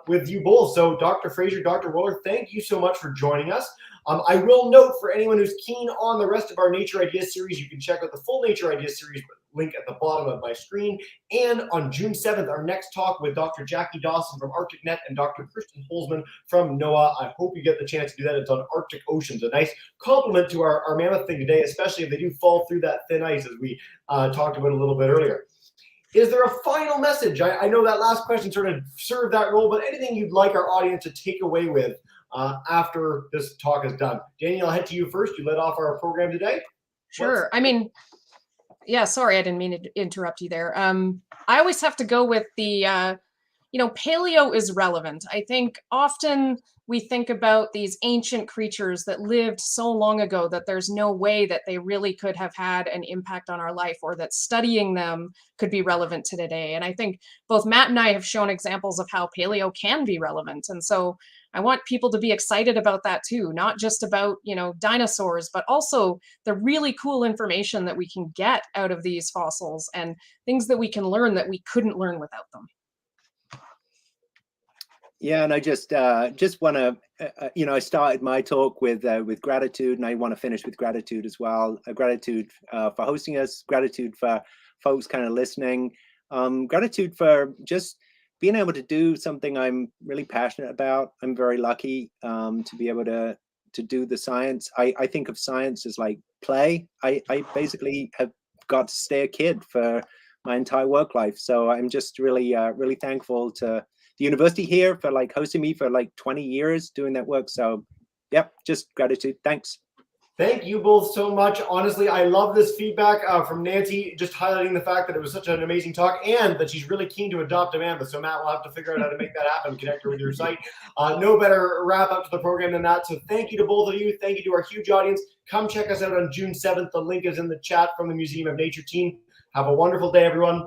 with you both. So Dr. Fraser, Dr. Wohler, thank you so much for joining us. I will note for anyone who's keen on the rest of our Nature Ideas series, you can check out the full Nature Ideas series link at the bottom of my screen. And on June 7th, our next talk with Dr. Jackie Dawson from ArcticNet and Dr. Kristen Holzman from NOAA. I hope you get the chance to do that. It's on Arctic Oceans. A nice compliment to our mammoth thing today, especially if they do fall through that thin ice, as we talked about a little bit earlier. Is there a final message? I know that last question sort of served that role, but anything you'd like our audience to take away with after this talk is done? Daniel, I'll head to you first. You led off our program today. Sure. I mean, yeah, sorry, I didn't mean to interrupt you there. I always have to go with the, paleo is relevant. I think often we think about these ancient creatures that lived so long ago that there's no way that they really could have had an impact on our life, or that studying them could be relevant to today. And I think both Matt and I have shown examples of how paleo can be relevant. And so I want people to be excited about that too, not just about, dinosaurs, but also the really cool information that we can get out of these fossils and things that we can learn that we couldn't learn without them. Yeah, and I just want to, I started my talk with gratitude, and I want to finish with gratitude as well. Gratitude for hosting us, gratitude for folks kind of listening, gratitude for just being able to do something I'm really passionate about. I'm very lucky to be able to do the science. I think of science as like play. I basically have got to stay a kid for my entire work life. So I'm just really, really thankful to the university here for like hosting me for like 20 years doing that work. So yep, just gratitude. Thanks. Thank you both so much. Honestly, I love this feedback from Nancy, just highlighting the fact that it was such an amazing talk and that she's really keen to adopt a mammoth. So Matt will have to figure out how to make that happen, connect her with your site. No better wrap up to the program than that. So thank you to both of you. Thank you to our huge audience. Come check us out on June 7th. The link is in the chat from the Museum of Nature team. Have a wonderful day, everyone.